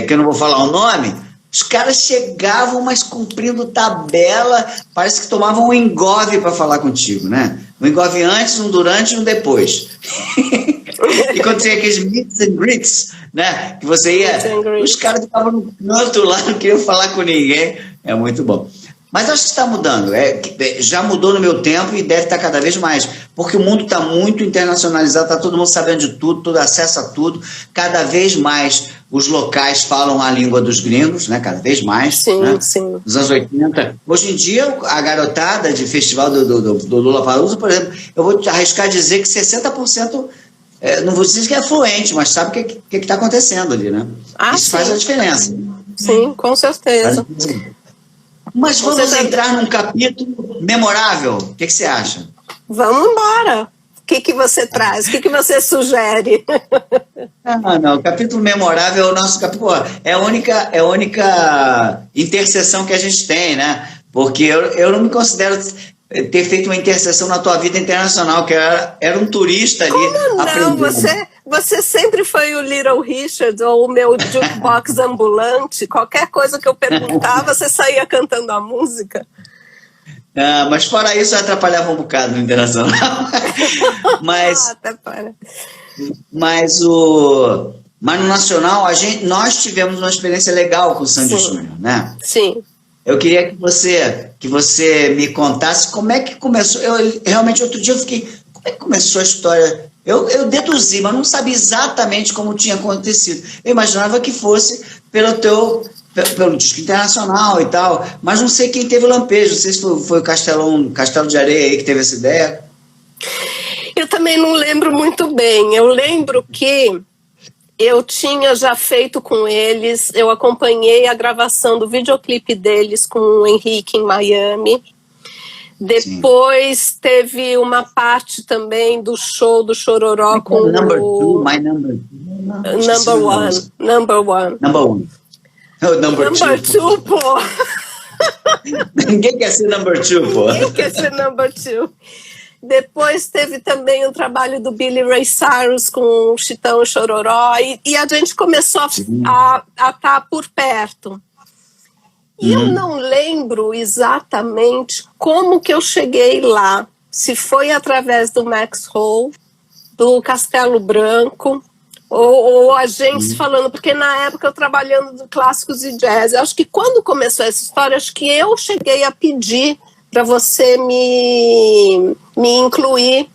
que eu não vou falar o nome, os caras chegavam, mas cumprindo tabela, parece que tomavam um engove para falar contigo, né? Um engove antes, um durante e um depois. E quando tinha aqueles meets and greets, né? Que você ia... Os caras ficavam no canto lá, não queriam falar com ninguém. É muito bom. Mas acho que está mudando. Já mudou no meu tempo e deve estar cada vez mais. Porque o mundo está muito internacionalizado, está todo mundo sabendo de tudo, todo acesso a tudo. Cada vez mais os locais falam a língua dos gringos, né? Cada vez mais. Sim, né? sim. Nos anos 80. Hoje em dia, a garotada de festival do Lollapalooza, por exemplo, eu vou te arriscar dizer que 60%, não vou dizer que é fluente, mas sabe o que está acontecendo ali, né? Isso sim. faz a diferença. Sim, com certeza. Mas vamos entrar num capítulo memorável. O que você acha? Vamos embora. O que você traz? O que você sugere? Não. O capítulo memorável é o nosso capítulo. É a única interseção que a gente tem, né? Porque eu não me considero ter feito uma interseção na tua vida internacional, que era um turista ali. Como não? Aprendendo. Você sempre foi o Little Richard ou o meu jukebox ambulante. Qualquer coisa que eu perguntava, você saía cantando a música. Mas fora isso, eu atrapalhava um bocado no internacional. Até para. Mas no nacional, nós tivemos uma experiência legal com o Sandy Júnior, né? Sim. Eu queria que você me contasse como é que começou. Realmente, outro dia eu fiquei... Como é que começou a história? Eu deduzi, mas não sabia exatamente como tinha acontecido. Eu imaginava que fosse pelo disco internacional e tal, mas não sei quem teve o lampejo. Não sei se foi o Castelo de Areia aí que teve essa ideia. Eu também não lembro muito bem. Eu lembro que eu tinha já feito com eles, eu acompanhei a gravação do videoclipe deles com o Henrique em Miami. Depois teve uma parte também do show do Chororó com o... Number one. Number two, pô. Ninguém quer ser number two, pô. Ninguém quer ser number two. Depois teve também um trabalho do Billy Ray Cyrus com o Chitão e Chororó, e a gente começou a estar por perto. E eu não lembro exatamente como que eu cheguei lá, se foi através do Max Hall, do Castelo Branco, ou a gente falando, porque na época eu trabalhando de clássicos e jazz. Eu acho que quando começou essa história, acho que eu cheguei a pedir para você me incluir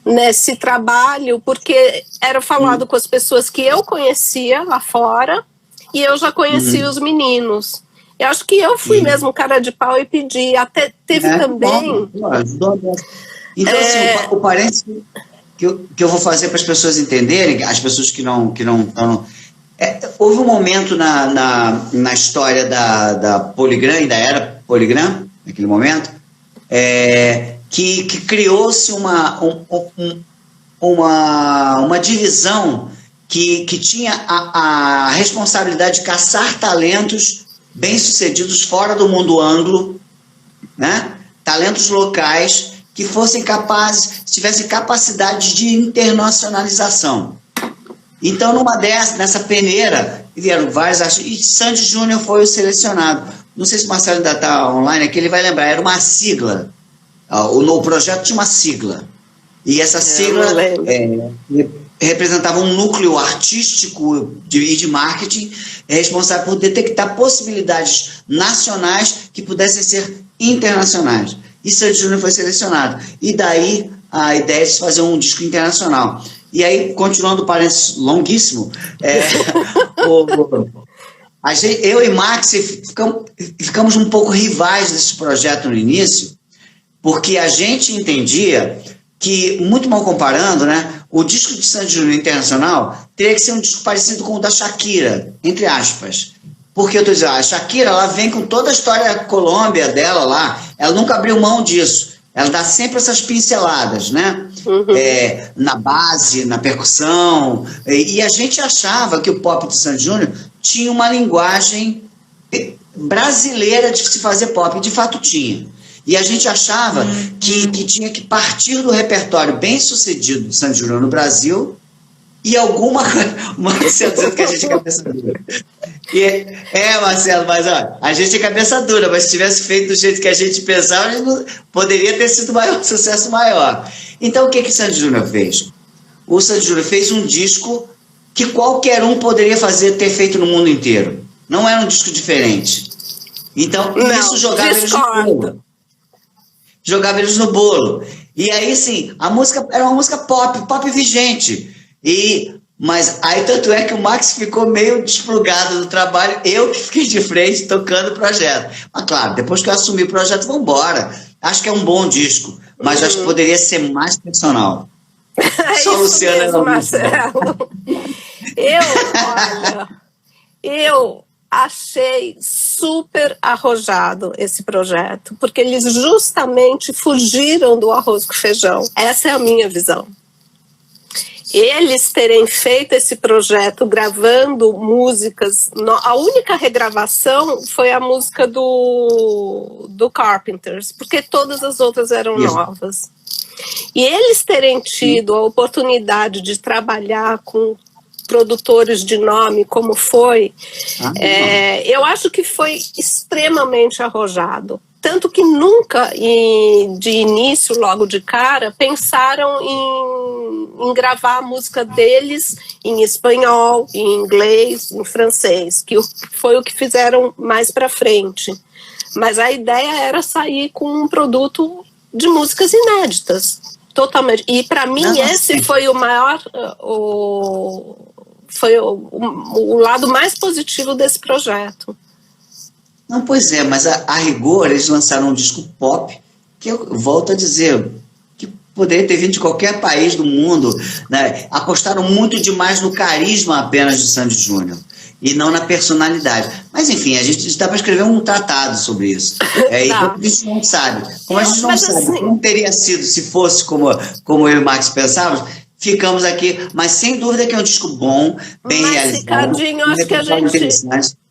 nesse trabalho, porque era falado com as pessoas que eu conhecia lá fora e eu já conhecia os meninos. Eu acho que eu fui mesmo cara de pau e pedi. Até teve também... Então, assim, o parênteses que eu vou fazer para as pessoas entenderem, as pessoas que não estão... houve um momento na história da Polygram, e da era Polygram, naquele momento, que criou-se uma divisão que tinha a responsabilidade de caçar talentos bem-sucedidos fora do mundo anglo, né? Talentos locais que fossem capazes, tivessem capacidade de internacionalização. Então, nessa peneira, vieram vários artistas, e Sandy Júnior foi o selecionado. Não sei se o Marcelo ainda está online aqui, ele vai lembrar, era uma sigla. O projeto tinha uma sigla. E essa sigla representava um núcleo artístico e de marketing responsável por detectar possibilidades nacionais que pudessem ser internacionais. E Sandy Júnior foi selecionado. E daí a ideia de se fazer um disco internacional. E aí, continuando o parênteses longuíssimo, eu e Max ficamos um pouco rivais desse projeto no início, porque a gente entendia que, muito mal comparando, né, o disco de Sandy Júnior internacional teria que ser um disco parecido com o da Shakira, entre aspas. Porque eu estou dizendo, a Shakira, ela vem com toda a história Colômbia dela lá, ela nunca abriu mão disso. Ela dá sempre essas pinceladas, né? Uhum. Na base, na percussão. E a gente achava que o pop de Sandy Júnior tinha uma linguagem brasileira de se fazer pop. De fato tinha. E a gente achava que tinha que partir do repertório bem sucedido de Sandy Júnior no Brasil e alguma coisa. Marcelo dizendo que a gente é cabeça dura. Marcelo, mas ó, a gente é cabeça dura, mas se tivesse feito do jeito que a gente pensava, a gente poderia ter sido um sucesso maior. Então o que Sandy Júnior fez? O Sandy Júnior fez um disco que qualquer um poderia ter feito no mundo inteiro. Não era um disco diferente. Então, isso jogava eles no bolo. Jogava eles no bolo. E aí, sim, a música era uma música pop vigente. Mas aí, tanto é que o Max ficou meio desplugado do trabalho, eu que fiquei de frente tocando o projeto. Mas, claro, depois que eu assumi o projeto, vamos embora. Acho que é um bom disco, mas acho que poderia ser mais personal. Só Luciana mesmo, Marcelo. Eu achei super arrojado esse projeto, porque eles justamente fugiram do arroz com feijão. Essa é a minha visão. Eles terem feito esse projeto gravando músicas, a única regravação foi a música do Carpenters, porque todas as outras eram novas. E eles terem tido a oportunidade de trabalhar com produtores de nome como foi, eu acho que foi extremamente arrojado. Tanto que nunca, de início, logo de cara, pensaram em gravar a música deles em espanhol, em inglês, em francês, que foi o que fizeram mais para frente. Mas a ideia era sair com um produto de músicas inéditas, totalmente. E para mim esse foi o maior, foi o lado mais positivo desse projeto. Não, pois é, mas a rigor eles lançaram um disco pop, que eu volto a dizer, que poderia ter vindo de qualquer país do mundo, né? Apostaram muito demais no carisma apenas de Sandy Júnior, e não na personalidade. Mas enfim, a gente está para escrever um tratado sobre isso. E a gente não sabe. Como a gente não sabe como teria sido se fosse como eu e o Max pensávamos, ficamos aqui, mas sem dúvida que é um disco bom, bem realizado. Ricardinho, acho que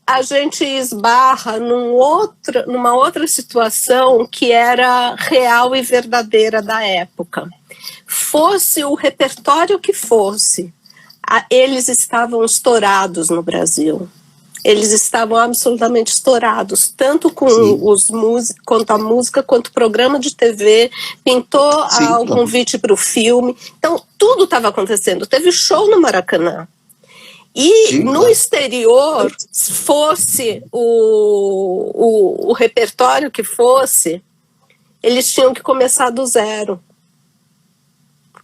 a gente esbarra numa outra situação que era real e verdadeira da época. Fosse o repertório que fosse, eles estavam estourados no Brasil. Eles estavam absolutamente estourados, tanto com quanto a música, quanto o programa de TV, pintou o convite para o filme. Então, tudo estava acontecendo. Teve show no Maracanã. E no exterior, fosse o repertório que fosse, eles tinham que começar do zero.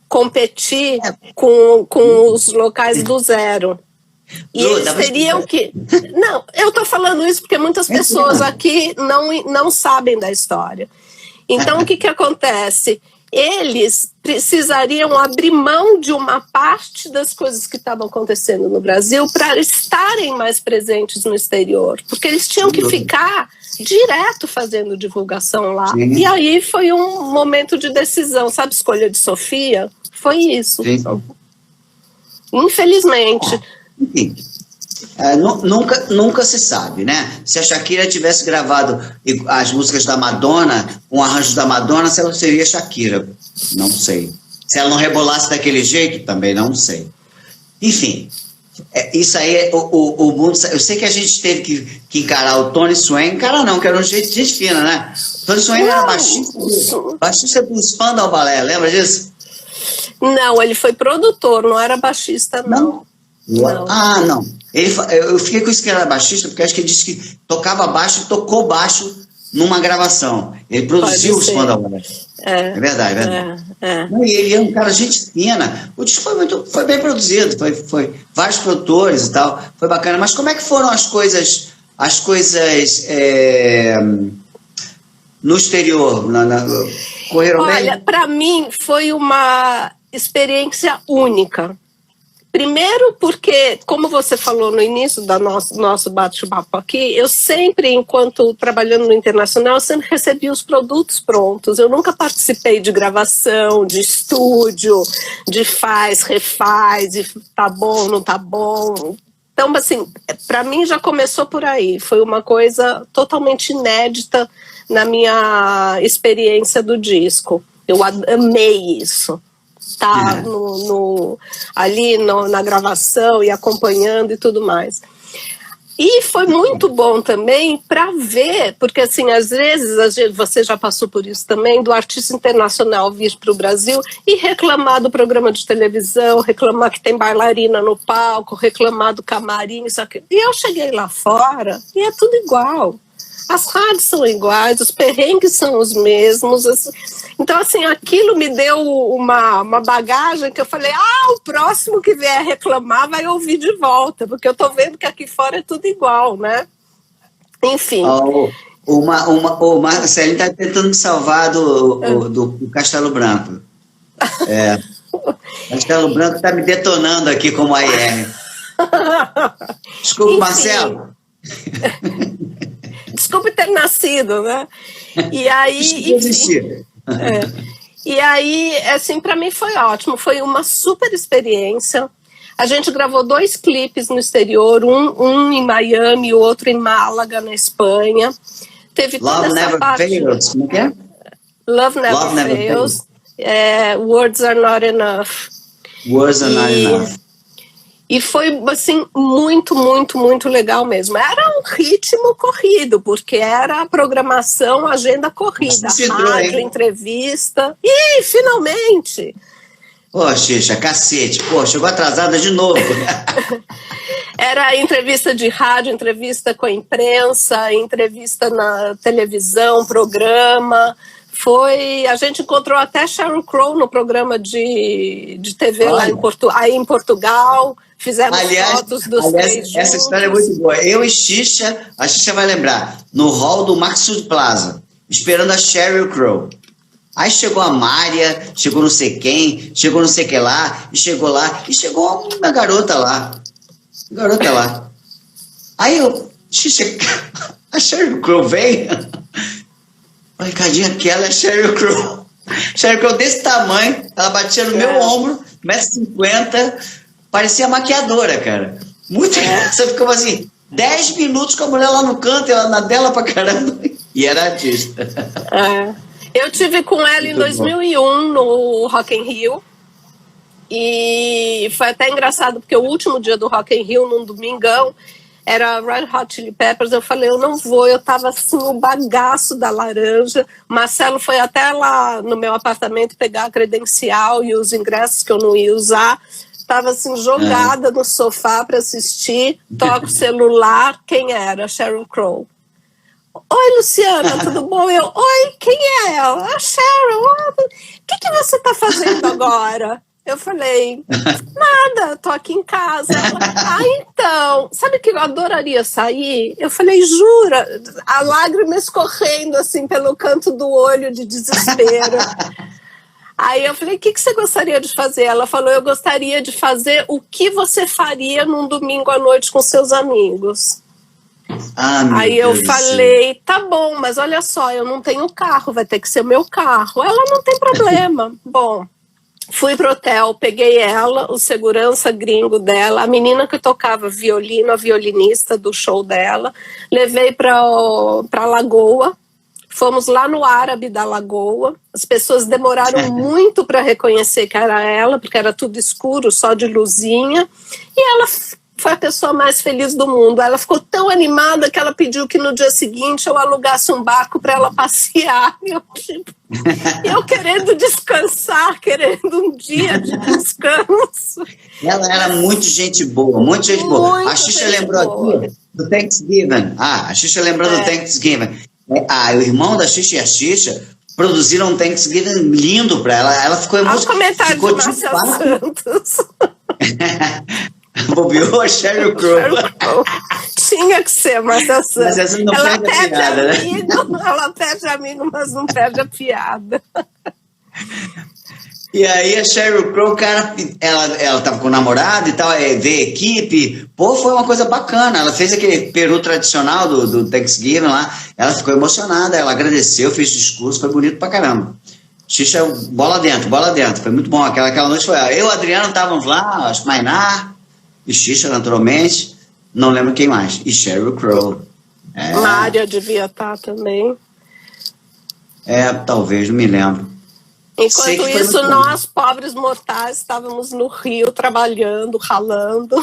Competir com os locais do zero. E eles teriam que... Não, eu estou falando isso porque muitas pessoas aqui não sabem da história. Então, o que acontece? Eles precisariam abrir mão de uma parte das coisas que estavam acontecendo no Brasil para estarem mais presentes no exterior, porque eles tinham que ficar direto fazendo divulgação lá. E aí foi um momento de decisão, sabe, escolha de Sofia? Foi isso. Infelizmente. Enfim, Nunca se sabe, né? Se a Shakira tivesse gravado as músicas da Madonna, um arranjo da Madonna, se ela seria Shakira, não sei. Se ela não rebolasse daquele jeito, também não sei. Enfim, isso aí é o mundo. Eu sei que a gente teve que encarar o Tony Swain, não, que era um jeito de gente fina, né? O Tony Swain era baixista do Spandau Ballet, lembra disso? Não, ele foi produtor, não era baixista, não. Não. Ah, não. Eu fiquei com isso que era baixista, porque acho que ele disse que tocava baixo e tocou baixo numa gravação. Ele produziu o Spandau Ballet. É verdade. E ele é um cara gente fina. O disco foi bem produzido, foi vários produtores e tal, foi bacana. Mas como é que foram as coisas no exterior? Correram bem? Olha, para mim foi uma experiência única. Primeiro porque, como você falou no início do nosso bate-papo aqui, eu sempre, enquanto trabalhando no internacional, eu sempre recebi os produtos prontos. Eu nunca participei de gravação, de estúdio, de refaz, e tá bom, não tá bom. Então, assim, para mim já começou por aí. Foi uma coisa totalmente inédita na minha experiência do disco. Eu amei isso. Tá ali na gravação e acompanhando e tudo mais. E foi muito bom também para ver, porque assim, às vezes você já passou por isso também, do artista internacional vir para o Brasil e reclamar do programa de televisão, reclamar que tem bailarina no palco, reclamar do camarim, isso aqui. E eu cheguei lá fora e é tudo igual. As rádios são iguais, os perrengues são os mesmos. Então, assim, aquilo me deu uma bagagem que eu falei, o próximo que vier reclamar vai ouvir de volta, porque eu tô vendo que aqui fora é tudo igual, né? Enfim. O Marcelinho tá tentando me salvar do Castelo Branco. Castelo Branco tá me detonando aqui como AR. Desculpa, Marcelo. Desculpe ter nascido, né? E aí, enfim, e aí, assim, para mim foi ótimo, foi uma super experiência. A gente gravou 2 clipes no exterior, um em Miami e o outro em Málaga, na Espanha. Teve toda essa parte. Fails. Como que é? Love Never Fails. Words Are Not Enough. Words Are Not Enough. E foi, assim, muito, muito, muito legal mesmo. Era um ritmo corrido, porque era a programação, agenda corrida, rádio, entrevista. E, finalmente! Pô, Xixa, cacete. Pô, chegou atrasada de novo. Era entrevista de rádio, entrevista com a imprensa, entrevista na televisão, programa. A gente encontrou até Sheryl Crow no programa de TV lá em Portugal. Fizemos fotos dos três essa história é muito boa. Eu e Xixa, a Xixa vai lembrar, no hall do Maxud Plaza, esperando a Sheryl Crow. Aí chegou a Mária, chegou não sei quem, chegou não sei que lá, e chegou uma garota lá. Aí Xixa, a Sheryl Crow veio. Olha, cadinha, aquela é a Sheryl Crow. Sheryl Crow desse tamanho, ela batia no meu ombro, 1,50 m, parecia maquiadora, cara. Muito Você ficava assim, 10 minutos com a mulher lá no canto, ela na dela pra caramba, e era artista. Eu tive com ela em 2001 no Rock in Rio, e foi até engraçado, porque o último dia do Rock in Rio, num domingão, era Red Hot Chili Peppers. Eu falei, eu não vou, eu tava assim, o bagaço da laranja. Marcelo foi até lá no meu apartamento pegar a credencial e os ingressos que eu não ia usar. Tava assim, jogada no sofá para assistir, toco o celular, quem era? Sheryl Crow. Oi, Luciana, tudo bom? Oi, quem é ela? A Sheryl. O que você tá fazendo agora? Eu falei, nada, tô aqui em casa. Ela, então, sabe que eu adoraria sair? Eu falei, jura? A lágrima escorrendo assim pelo canto do olho de desespero. Aí eu falei, o que você gostaria de fazer? Ela falou, eu gostaria de fazer o que você faria num domingo à noite com seus amigos. Aí eu falei, tá bom, mas olha só, eu não tenho carro, vai ter que ser o meu carro. Ela, não tem problema. Bom, Fui pro hotel, peguei ela, o segurança gringo dela, a menina que tocava violino, a violinista do show dela, levei pra Lagoa, fomos lá no Árabe da Lagoa, as pessoas demoraram muito para reconhecer que era ela, porque era tudo escuro, só de luzinha, e ela foi a pessoa mais feliz do mundo. Ela ficou tão animada que ela pediu que no dia seguinte eu alugasse um barco para ela passear. Eu querendo descansar, querendo um dia de descanso. Ela era muito gente boa, muito gente boa. A Xixa lembrou aqui do Thanksgiving. A Xixa lembrou do Thanksgiving. O irmão da Xixa e a Xixa produziram um Thanksgiving lindo para ela. Ela ficou emocionada. Comentário de Marcel Santos. Bobeou a Sheryl Crow. Tinha que ser, Marcel Santos. Mas essa não ela perde a piada, né? Ela perde amigo, mas não perde a piada. E aí a Sheryl Crow, cara, ela tava com o namorado e tal, veio equipe, pô, foi uma coisa bacana, ela fez aquele peru tradicional do Thanksgiving lá, ela ficou emocionada, ela agradeceu, fez discurso, foi bonito pra caramba. Xixa, bola dentro, foi muito bom, aquela noite foi, eu e o Adriano estávamos lá, acho que Mainar, e Xixa, naturalmente, não lembro quem mais, e Sheryl Crow. Mária devia estar também. Talvez, não me lembro. Enquanto isso, nós, pobres mortais, estávamos no Rio, trabalhando, ralando.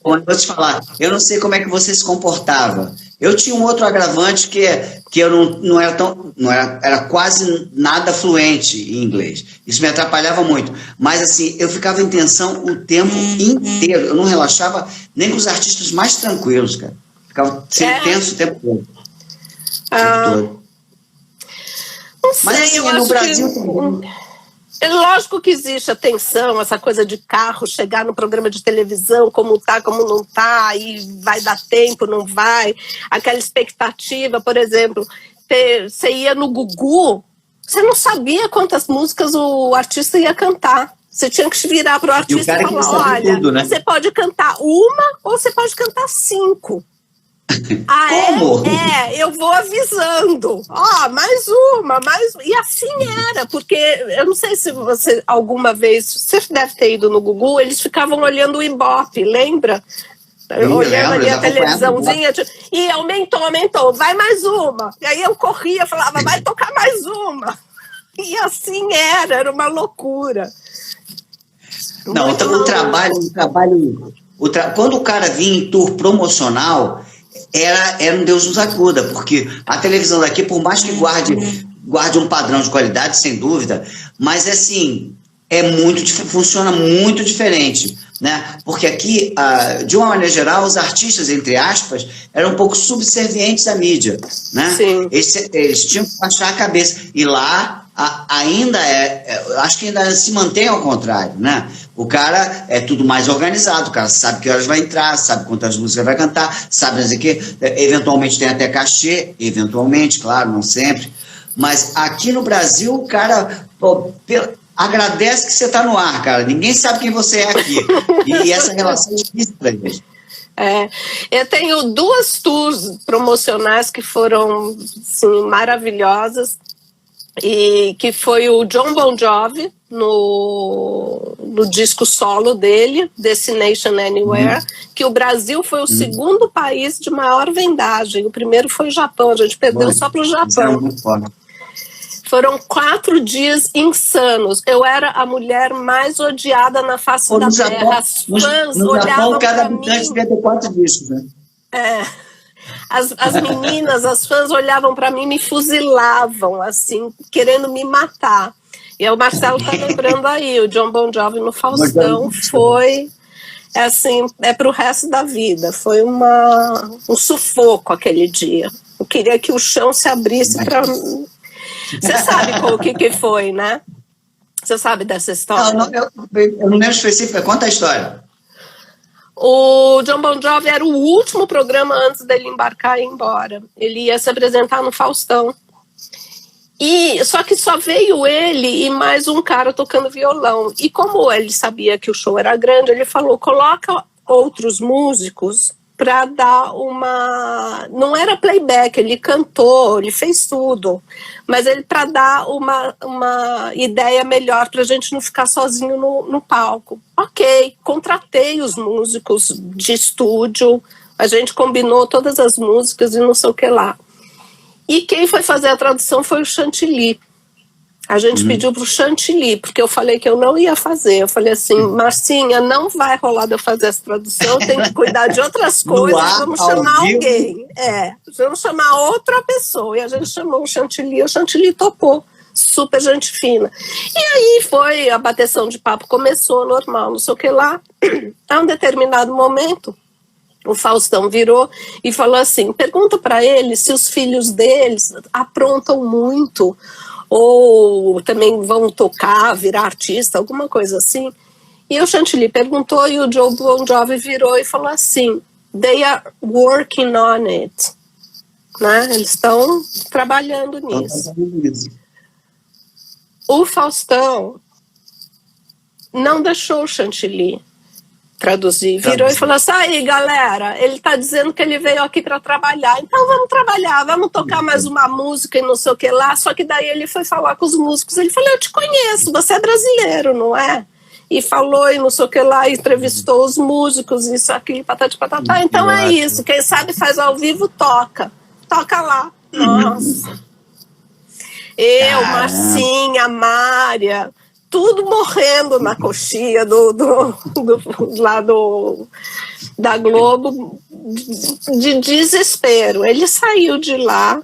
Vou te falar, eu não sei como é que você se comportava. Eu tinha um outro agravante que eu não era quase nada fluente em inglês. Isso me atrapalhava muito. Mas assim, eu ficava em tensão o tempo inteiro. Eu não relaxava nem com os artistas mais tranquilos, cara. Ficava sempre tenso o tempo todo. Não sei, mas assim, no Brasil lógico que existe a tensão, essa coisa de carro, chegar no programa de televisão, como tá, como não tá, e vai dar tempo, não vai. Aquela expectativa, por exemplo, você ia no Gugu, você não sabia quantas músicas o artista ia cantar. Você tinha que virar pro artista e falar, olha, tudo, né? Você pode cantar uma ou você pode cantar 5. Como? Eu vou avisando. Mais uma. E assim era, porque eu não sei se você alguma vez, você deve ter ido no Gugu, eles ficavam olhando o Ibope, lembra? Olhando ali a televisãozinha e aumentou, vai mais uma. E aí eu corria, falava, vai tocar mais uma. E assim era uma loucura. Não, então o trabalho, quando o cara vinha em tour promocional, era um Deus nos acuda, porque a televisão daqui, por mais que guarde um padrão de qualidade, sem dúvida, mas assim, funciona muito diferente, né? Porque aqui, de uma maneira geral, os artistas, entre aspas, eram um pouco subservientes à mídia, né? Sim. Eles tinham que baixar a cabeça, e lá ainda acho que ainda se mantém ao contrário, né? O cara é tudo mais organizado, o cara sabe que horas vai entrar, sabe quantas músicas vai cantar, sabe dizer que eventualmente tem até cachê, eventualmente, claro, não sempre, mas aqui no Brasil o cara agradece que você está no ar, cara, ninguém sabe quem você é aqui, e essa relação é difícil pra gente. Eu tenho 2 tours promocionais que foram assim, maravilhosas, e que foi o John Bon Jovi no disco solo dele, Destination Anywhere, que o Brasil foi o segundo país de maior vendagem. O primeiro foi o Japão, a gente perdeu só para o Japão. Foram 4 dias insanos. Eu era a mulher mais odiada na face da terra. As fãs olhavam para mim. No Japão, cada habitante devia ter 4 discos, né? As meninas, as fãs olhavam para mim e me fuzilavam, assim, querendo me matar. E o Marcelo tá lembrando aí, o John Bon Jovi no Faustão foi, assim, pro resto da vida. Foi um sufoco aquele dia. Eu queria que o chão se abrisse para... Você sabe o que foi, né? Você sabe dessa história? Eu não lembro específico, conta a história. O John Bon Jovi era o último programa antes dele embarcar e ir embora. Ele ia se apresentar no Faustão. Só que só veio ele e mais um cara tocando violão. E como ele sabia que o show era grande, ele falou, coloca outros músicos para dar uma... Não era playback, ele cantou, ele fez tudo, mas ele para dar uma ideia melhor para a gente não ficar sozinho no palco. Ok, contratei os músicos de estúdio, a gente combinou todas as músicas e não sei o que lá. E quem foi fazer a tradução foi o Chantilly. A gente pediu para o Chantilly, porque eu falei que eu não ia fazer. Eu falei assim, Marcinha, não vai rolar de eu fazer essa tradução, eu tenho que cuidar de outras coisas, vamos chamar alguém. Vamos chamar outra pessoa. E a gente chamou o Chantilly topou. Super gente fina. E aí foi, a bateção de papo começou normal, não sei o que lá. A um determinado momento, o Faustão virou e falou assim, pergunta para ele se os filhos deles aprontam muito, ou também vão tocar, virar artista, alguma coisa assim. E o Chantilly perguntou e o Joe Bon Jovi virou e falou assim, they are working on it. Né? Eles estão trabalhando nisso. O Faustão não deixou o Chantilly traduzir, virou e falou assim, aí galera, ele tá dizendo que ele veio aqui para trabalhar, então vamos trabalhar, vamos tocar mais uma música e não sei o que lá, só que daí ele foi falar com os músicos, ele falou, eu te conheço, você é brasileiro, não é? E falou e não sei o que lá, entrevistou os músicos, isso, aquilo, patati, patatá, então é isso, quem sabe faz ao vivo, toca lá, nossa. Eu, Marcinha, Mária, tudo morrendo na coxia da Globo, de desespero. Ele saiu de lá,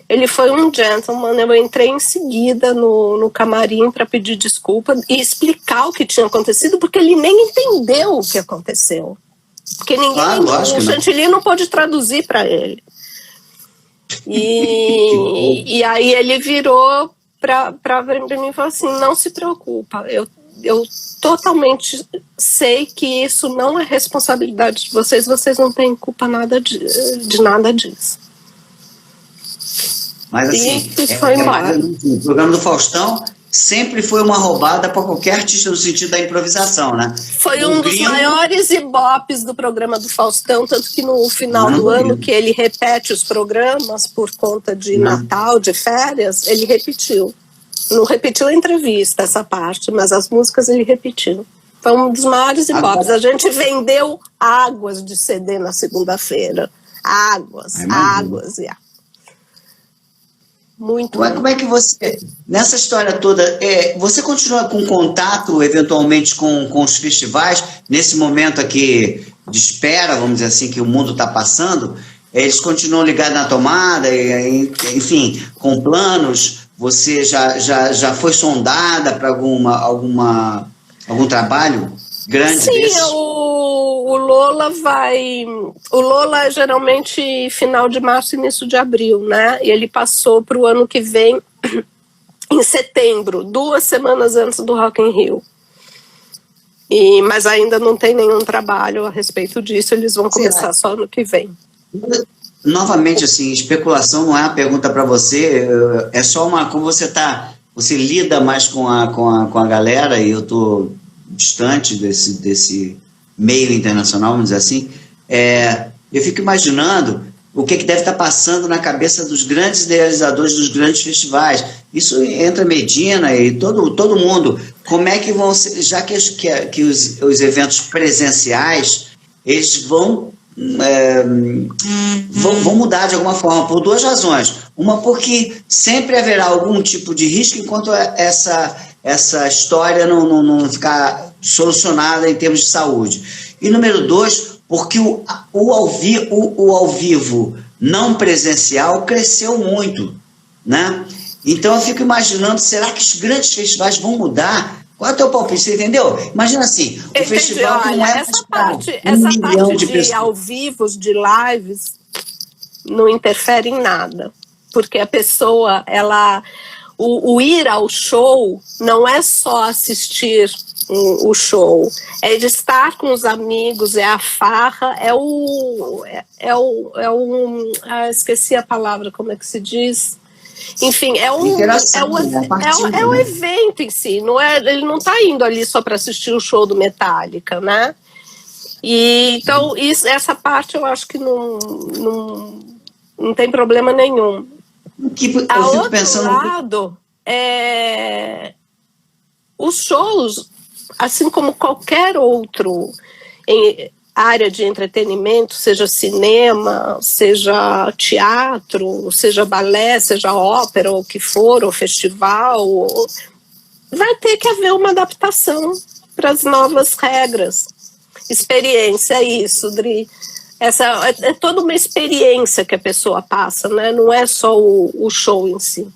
ele foi um gentleman, eu entrei em seguida no camarim para pedir desculpa e explicar o que tinha acontecido, porque ele nem entendeu o que aconteceu. Porque o Chantilly não pôde traduzir para ele. E aí ele virou para mim e falou assim, não se preocupa, eu totalmente sei que isso não é responsabilidade de vocês não têm culpa de nada disso. Mas assim, foi embora. O programa do Faustão sempre foi uma roubada para qualquer artista no sentido da improvisação, né? Foi um dos maiores ibopes do programa do Faustão, tanto que no final do ano, que ele repete os programas por conta de Natal, de férias, ele repetiu. Não repetiu a entrevista, essa parte, mas as músicas ele repetiu. Foi um dos maiores ibopes. A gente vendeu águas de CD na segunda-feira. Águas. Muito. Como é que você, nessa história toda, você continua com contato, eventualmente, com os festivais, nesse momento aqui de espera, vamos dizer assim, que o mundo está passando, eles continuam ligados na tomada, enfim, com planos, você já foi sondada para algum trabalho grande? Sim, desses? O Lola O Lola é geralmente final de março, início de abril, né? E ele passou para o ano que vem, em setembro, 2 semanas antes do Rock in Rio. Mas ainda não tem nenhum trabalho a respeito disso, eles vão começar só ano que vem. Novamente, assim, especulação não é uma pergunta para você, é só como você lida mais com a galera, e eu estou distante desse meio internacional, vamos dizer assim, eu fico imaginando o que deve estar passando na cabeça dos grandes idealizadores dos grandes festivais. Isso entra Medina e todo mundo. Como é que vão ser, já que os eventos presenciais, eles vão mudar de alguma forma, por 2 razões. Uma, porque sempre haverá algum tipo de risco enquanto essa história não ficar solucionada em termos de saúde. E número 2, porque o ao vivo não presencial cresceu muito, né? Então eu fico imaginando, será que os grandes festivais vão mudar? Qual é o teu palpite? Você entendeu? Imagina assim, o festival que não é essa parte de ao vivo, de lives, não interfere em nada. Porque a pessoa, o ir ao show não é só assistir o show, é de estar com os amigos, é a farra, esqueci a palavra, como é que se diz? Enfim, é o evento em si, ele não está indo ali só para assistir o show do Metallica, né? E, então, essa parte eu acho que não tem problema nenhum. A outro pensando... lado, os shows, assim como qualquer outro área de entretenimento, seja cinema, seja teatro, seja balé, seja ópera, ou o que for, ou festival, vai ter que haver uma adaptação para as novas regras. Experiência, isso, Dri. Essa é toda uma experiência que a pessoa passa, né? Não é só o show em si.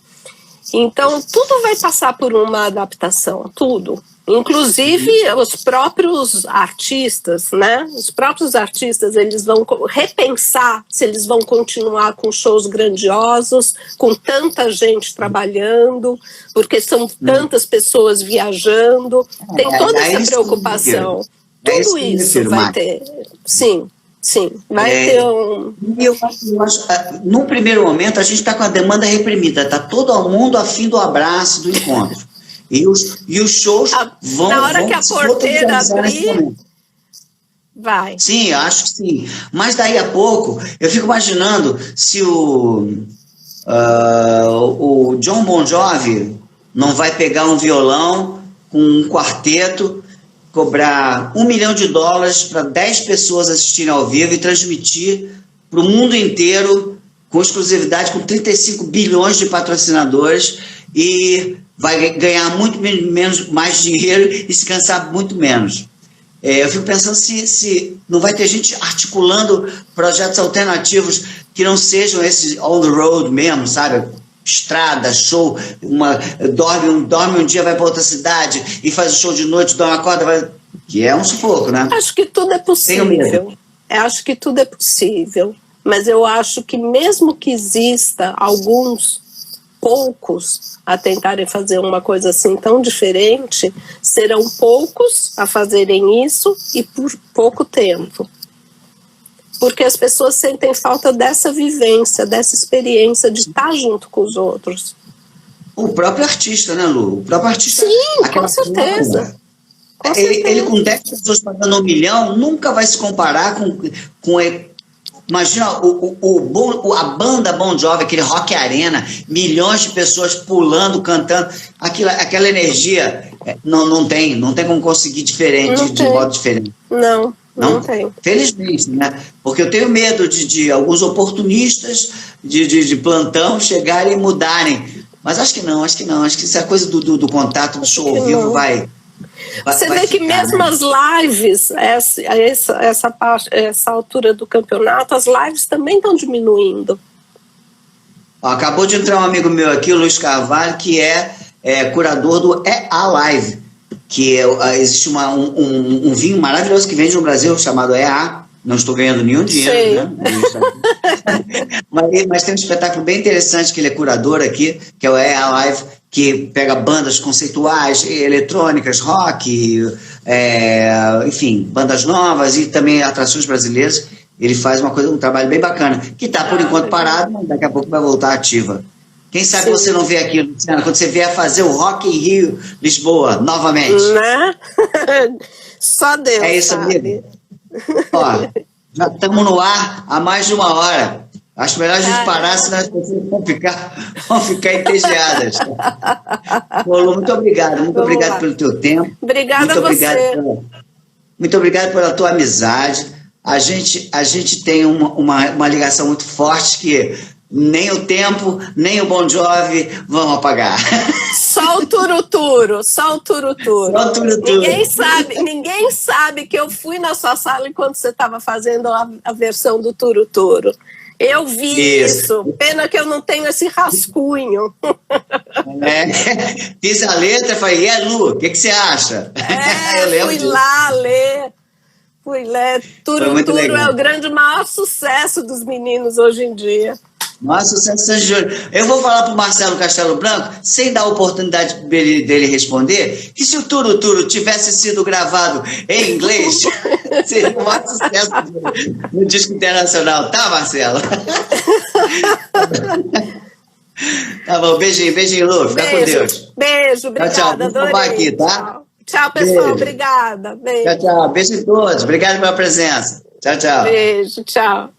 Então, tudo vai passar por uma adaptação, tudo. Inclusive, os próprios artistas, né? Os próprios artistas, eles vão repensar se eles vão continuar com shows grandiosos, com tanta gente trabalhando, porque são tantas pessoas viajando. Tem toda essa preocupação. Tudo isso vai ter. Sim, vai ter um... Eu acho, num primeiro momento, a gente está com a demanda reprimida, está todo mundo a fim do abraço, do encontro. E os shows vão... Na hora que a porteira abrir, vai. Sim, acho que sim. Mas daí a pouco, eu fico imaginando se o John Bon Jovi não vai pegar um violão com um quarteto, cobrar $1 milhão para 10 pessoas assistirem ao vivo e transmitir para o mundo inteiro, com exclusividade, com 35 bilhões de patrocinadores, e vai ganhar muito mais dinheiro e se cansar muito menos. Eu fico pensando se não vai ter gente articulando projetos alternativos que não sejam esses on the road mesmo, sabe? Estrada, show, dorme um dia, vai para outra cidade e faz o show de noite, dá uma corda, que é um sufoco, né? Acho que tudo é possível. Acho que tudo é possível, mas eu acho que mesmo que exista poucos a tentarem fazer uma coisa assim tão diferente, serão poucos a fazerem isso e por pouco tempo. Porque as pessoas sentem falta dessa vivência, dessa experiência de estar junto com os outros. O próprio artista, né, Lu? O próprio artista. Sim, com certeza. Ele com 10 pessoas pagando $1 milhão nunca vai se comparar com imagina a banda Bon Jovi, aquele rock arena, milhões de pessoas pulando, cantando, aquela energia não tem como conseguir diferente, de modo diferente. Não tem. Felizmente, né? Porque eu tenho medo de alguns oportunistas de plantão chegarem e mudarem. Mas acho que não. Acho que isso é coisa do contato, do show ao vivo, vai. Você vê que mesmo as lives, essa altura do campeonato, as lives também estão diminuindo. Acabou de entrar um amigo meu aqui, o Luiz Carvalho, que é curador do EA Live, que existe um vinho maravilhoso que vende no Brasil, chamado EA. Não estou ganhando nenhum dinheiro, né? Mas tem um espetáculo bem interessante que ele é curador aqui, que é o EA Live, que pega bandas conceituais, eletrônicas, rock, enfim, bandas novas e também atrações brasileiras. Ele faz um trabalho bem bacana, que está por enquanto parado, mas daqui a pouco vai voltar ativa. Quem sabe você não vê aqui, Luciana, quando você vier fazer o Rock in Rio, Lisboa, novamente. Né? Só Deus É isso mesmo. Ó, já estamos no ar há mais de 1 hora. Acho melhor a gente parar, senão as pessoas vão ficar entediadas. Lu, muito obrigado pelo teu tempo. Obrigada a você. Muito obrigado pela tua amizade. A gente tem uma ligação muito forte que nem o tempo, nem o Bon Jovi vão apagar. Só o turuturo. Ninguém sabe que eu fui na sua sala enquanto você estava fazendo a versão do turuturo. Eu vi isso. Pena que eu não tenho esse rascunho. Fiz a letra, falei, e Lu, o que você acha? Fui ler. Turuturo é o maior sucesso dos meninos hoje em dia. Nossa, sucesso de olho. Eu vou falar para o Marcelo Castelo Branco, sem dar a oportunidade dele responder, que se o Turuturo tivesse sido gravado em inglês, seria o maior sucesso no disco internacional. Tá, Marcelo? Tá bom, beijinho, Lu. Fica com Deus. Beijo, obrigada. Tchau. Vou aqui, tá? Tchau, pessoal. Beijo. Obrigada. Beijo. Tchau, tchau. Beijo em todos. Obrigado pela presença. Tchau, tchau. Beijo. Tchau.